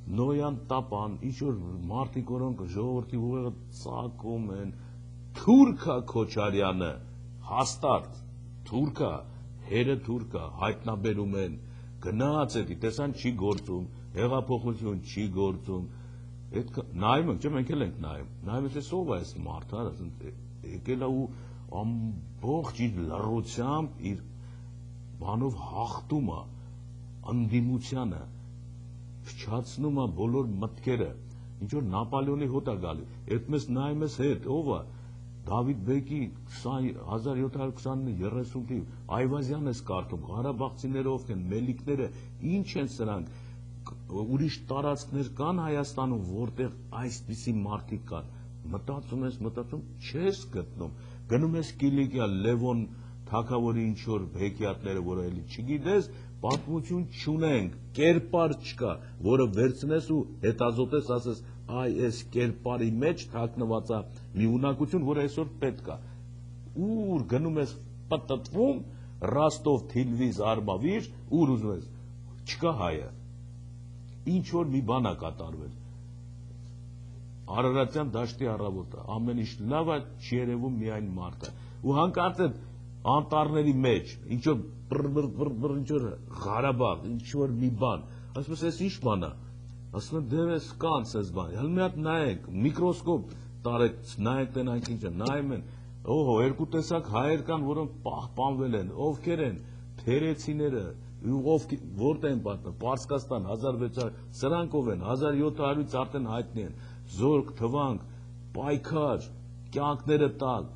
Նոյան տապան, ինչ-որ մարդիկ, որոնք ժողովրդի ուղեղը ծակում են, Թուրքա Քոչարյանը, հաստատ, Թուրքա, հերը Թուրքա, հայտնաբերում են, գնաց էդի, տեսան չի գործում, հեղափոխություն չի գործում, նայում ենք, չէ, մենք էլ ենք նայում ես ով է այս մարդը, եկել է ու ամբողջ իր լռությամբ, իր բանով հաղթում է անդիմությանը, փչացնում է բոլոր մտքերը, ինչ որ Նապոլեոնի հոտ է գալի, այդ մեզ նայում ես հետ, ով է, Դավիթ Բեկի 1720-30 թիվ, Այվազյան ես կարդում, Ղարաբաղցիները ովք են, Մելիքները, ինչ են սրանք, ուրիշ տարածքներ կան Հայաստանում, որտեղ այսպիսի մարդիկ կան, մտածում ես, չես գտնում, գնում ես Կիլիկիա, Լևոն թագավորի ինչ-որ հեքիաթները, որը էլի չգիտես, պատմություն չունենք, կերպար չկա, որը վերցնես ու հետազոտես, ասես, այ այս կերպարի մեջ թաքնված է մի ունակություն, որը այսօր պետք է, ուր գնում ես պտտվում, Ռաստով, Թիլվիզ, Արմավիր, ուր ուզում ես, չկա հայը, ինչ-որ մի բան է կատարվել, Արարատյան դաշտի առավոտը, ամեն ինչ լավ է, չերևում միայն մարդը, ու հանկարծ այդ անտառների մեջ, ինչ-որ ինչ-որ Ղարաբաղ, ինչ-որ մի բան, ասում ես, այս ինչ բան է, ասում եմ, դև ես կանց ես բան, հəl մի հատ նայեք, միկրոսկոպ տարեք, նայեք տնանք ինչը, նայում են, օհո, երկու տեսակ հայեր կան, որոնք պահպանվել են, ովքեր են, թերեցիները, որտեղ են պատմում, Պարսկաստան, 1600, սրանք ով են, 1700-ից արդեն հայտնի են, զորք, թվանք, պայքար, կյանքները տալ,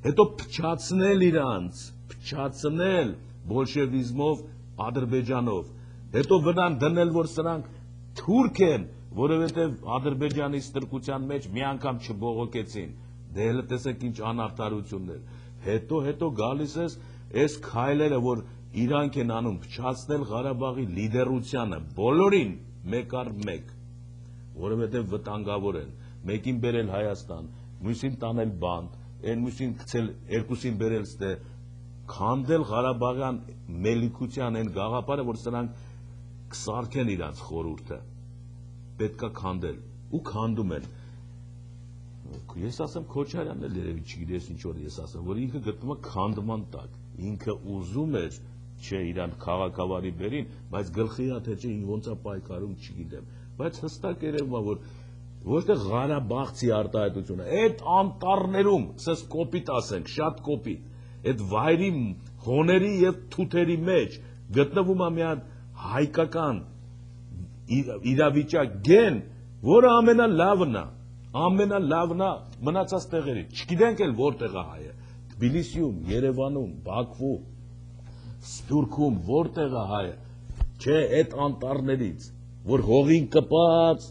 հետո փչացնել իրանց, փչացնել բոլշևիզմով, Ադրբեջանով, հետո վրան դնել, որ սրանք թուրք են, որովհետև Ադրբեջանի ստրկության մեջ մի անգամ չբողոքեցին, դե հələ տեսեք ինչ անարդարություններ, հետո գալիս ես այս քայլերը, որ իրանք են անում, փչացնել Ղարաբաղի լիդերությանը, բոլորին մեկ առ մեկ, որովհետև վտանգավոր են, մեկին բերել Հայաստան, մյուսին տանել բանդ, այն մյուսին գցել, երկուսին բերել ստե, քանդել Ղարաբաղյան մելիքության այն գաղափարը, որ սրանք կսարքեն իրանց խորհուրդը, պետքա քանդել, ու քանդում են, ես ասեմ Քոչարյանն էլ երևի չգիտես ինչ որ ես ասեմ, որ ինքը գտնում է քանդման տակ, ինքը ուզում էր, չէ իրան քաղաքավարի բերին, բայց գլխի է թե չէ ոնց է պայքարում չգիտեմ, բայց հստակ երևում է, որ որտեղ Ղարաբաղցի արտահայտությունը, այդ անտառներում, սես կոպիտ ասենք, շատ կոպիտ, այդ վայրի հոների և թութերի մեջ գտնվում է մի հատ հայկական իրավիճակ գեն, որը ամենալավն է, մնացած տեղերի, չգիտենք էլ որտեղ է հայը, Թբիլիսիում, Երևանում, Բաքվում, Սփյուռքում, որտեղ է հայը, չէ այդ անտառներից, որ հողին կպած,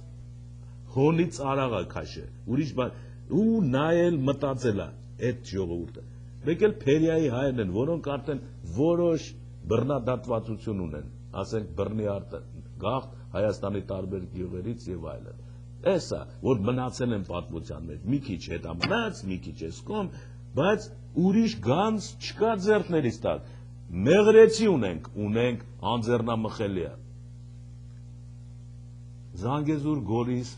հոնից արաղ է քաշը, ուրիշ բան, ու նայել մտածել է այդ ժողովուրդը, մեկ էլ Փերիայի հայերն են, որոնք արդեն որոշ բռնադատվածություն ունեն, ասենք բռնի գաղթ Հայաստանի տարբեր գյուղերից և այլն, էսա, որ մնացել են պատմության մեջ, մի քիչ հետա մնաց, մի քիչ ես կոմ, բայց ուրիշ գանձ չկա ձեռքներիս տակ, մեղրեցի ունենք անձեռնամխելիա, Զանգեզուր, Գորիս,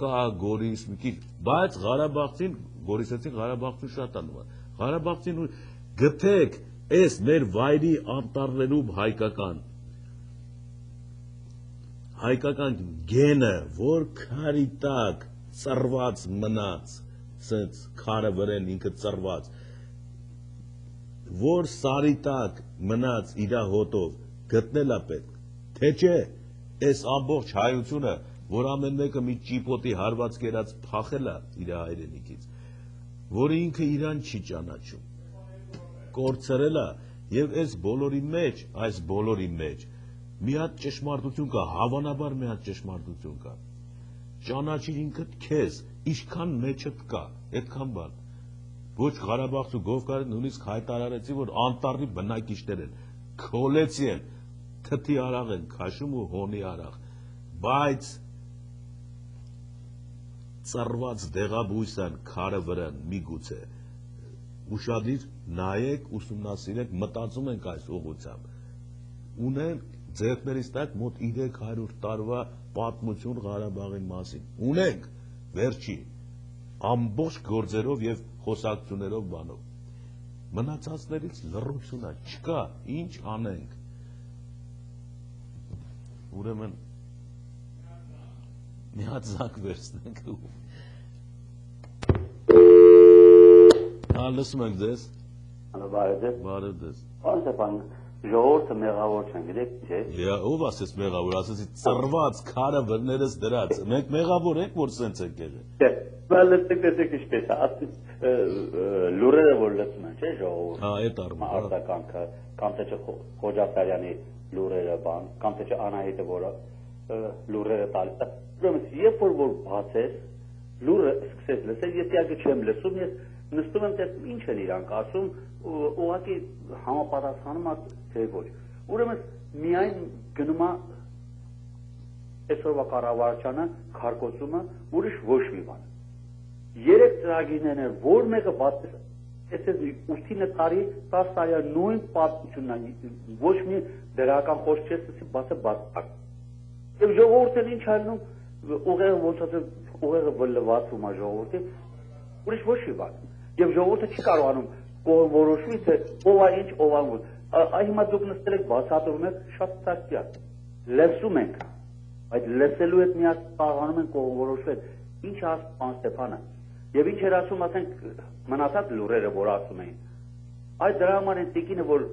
կա Գորիս, մի քիչ, բայց Ղարաբաղցին, Գորիսեցին Ղարաբաղցին շատ անուան, Ղարաբաղցին գտեք այս մեր վայրի անտառներում հայկական գենը, որ քարի տակ ծռված մնաց, սենց քարը վրեն ինքը ծռված, որ սարի տակ մնաց իրա հոտով, գտնել է պետք, թե չէ, այս ամբողջ հայությունը, որ ամեն մեկը մի ճիպոտի հարված կերած փախել է իրա հայրենիքից, որը ինքը իրան չի ճանաչում, կորցրել է, և այս բոլորի մեջ, մի հատ ճշմարտություն կա, հավանաբար մի հատ ճշմարտություն կա, ճանաչիր ինքդ քեզ, ինչքան մեջդ կա, այդքան բան, ոչ Ղարաբաղցու Գովկարը նույնիսկ հայտարարեցի, որ անտառի բնակիչներ են, քոլեցի են, թթի արաղ են քաշում ու հոնի արաղ, բայց ծռված դեղաբույս են քարը վրան, միգուցե, ուշադիր նայեք, ուսումնասիրեք, մտածում ենք այս ուղղությամբ, ունենք ձեռքներիս տակ մոտ 300 տարվա պատմություն Ղարաբաղի մասին, ունենք, վերջի, ամբողջ գործերով և խոսակցություններով բանով, մնացածներից լռությունը չկա, ինչ անենք, ուրեմն մի հատ զանգ վերցնենք լսում ենք ձեզ բարև ձեզ բարև ձեզ Պարոն Ստեփան, ժողովուրդը մեղավոր չեն, գիտեք չէ։ Ով ասես մեղավոր, ասեցի ծռված քարը վրներս դրած։ Մենք մեղավոր ենք, որ սենց ենք եղել։ Չէ, բայց լսեք ինչպես է, ասես լուրերը որ լսում են, չէ, ժողովուրդը։ Այդ առումով։ Արտականքը, կամ թե Խոջասարյանի լուրերը բան, կամ թե Անահիտը որ լուրերը տալիս է։ Ուրեմն երբ որ բացես, լուրը սկսես լսել, ես իհարկե չեմ լսում, ես նստում եմ տեսնում ինչ են իրանք ասում, ուղղակի համապատասխանում է թե ոչ։ Ուրեմն միայն գնում է այսօրվա կառավարությանը քարկոծումը, ուրիշ ոչ մի բան։ 3 ծրագիրներ են, որ մեկը բացես, այսպես 8 տարի, 10 տարի նույն պատմությունն է, ոչ մի դրական խոսք չես բացը բացակ։ Եվ ժողովուրդն ինչ անում, ուղեղը ոնց ասել, ուղեղը վլվացում է ժողովրդի, ուրիշ ոչ մի բան։ Եվ ժողովուրդը չի կարողանում որոշվի, թե ով է ինչ, ով է ո՞ւր։ Այ հիմա դուք նստել եք բացատրում եք, շատ ծածկի է։ Լսում ենք, այդ լսելու հետ միած կարողանում ենք որոշվել, ինչ է ասում պարոն Ստեփանը։ Եվ ինչ էր ասում, ասենք, մնացած լուրերը, որ ասում էին։ Այդ դրա համար են տիկինը, որ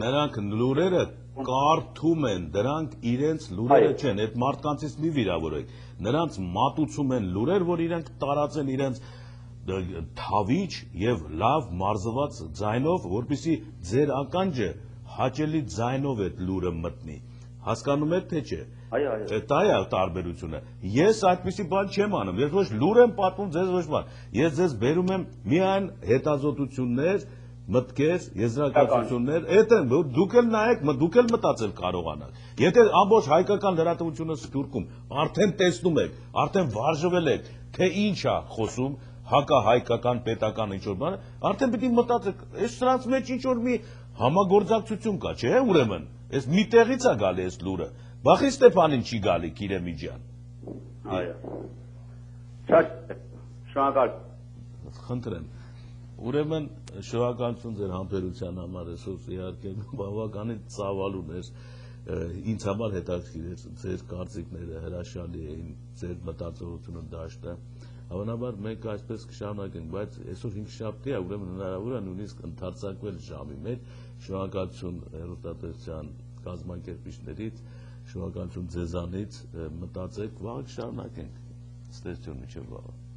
նրանք լուրերը կարդում են, դրանք իրենց լուրերը չեն, այդ մարդկանցից մի վիրավորեք։ Նրանց մատուցում են լուրեր, որ իրենք տարածեն իրենց թավիճ եւ լավ մարզված ձայնով, որպեսզի ձեր ականջը հաճելի ձայնով այդ լուրը մտնի։ Հասկանում եք թե չէ։ Դա է տարբերությունը։ Ես այդպիսի բան չեմ անում, ես ոչ լուր եմ պատմում, ձեզ ոչ բան։ Ես ձեզ բերում եմ միայն հետազոտություններ, մտքեր, եզրակացություններ, այդ են, դուք էլ նայեք, դուք էլ մտածել կարողանաք։ Եթե ամբողջ հայկական լրատվությունը Սփյուռքում արդեն տեսնում եք, արդեն վարժվել եք, թե ինչ է խոսում, հակահայկական, պետական ինչ-որ բան, արդեն պիտի մտածեք, այս սրանց մեջ ինչ-որ մի համագործակցություն կա, չէ՞ ուրեմն, այս մի տեղից է գալի այս լուրը, Բախի Ստեփանին չի գալի Կիրեմիջյան։ Այո։ Շնորհակալ։ Խնդրեմ։ Ուրեմն շնորհակալություն ձեր համբերության համար, այսօր իհարկե բավականին ծավալուն էր, ինձ համար հետաքրքիր էր, ձեր կարծիքները հրաշալի էին, ձեր մտածողությունը դաշտը։ Հավանաբար մենք այսպես կշարունակենք, բայց այսօր 5 շաբթի է, ուրեմն հնարավոր է նույնիսկ ընդարձակվել ժամի մեջ։ Շնորհակալություն հեռուստատեսության կազմակերպիչներից, շնորհակալություն ձեզանից, մտածեք, վաղը կշարունակենք։ Ստեսություն մինչև վաղը։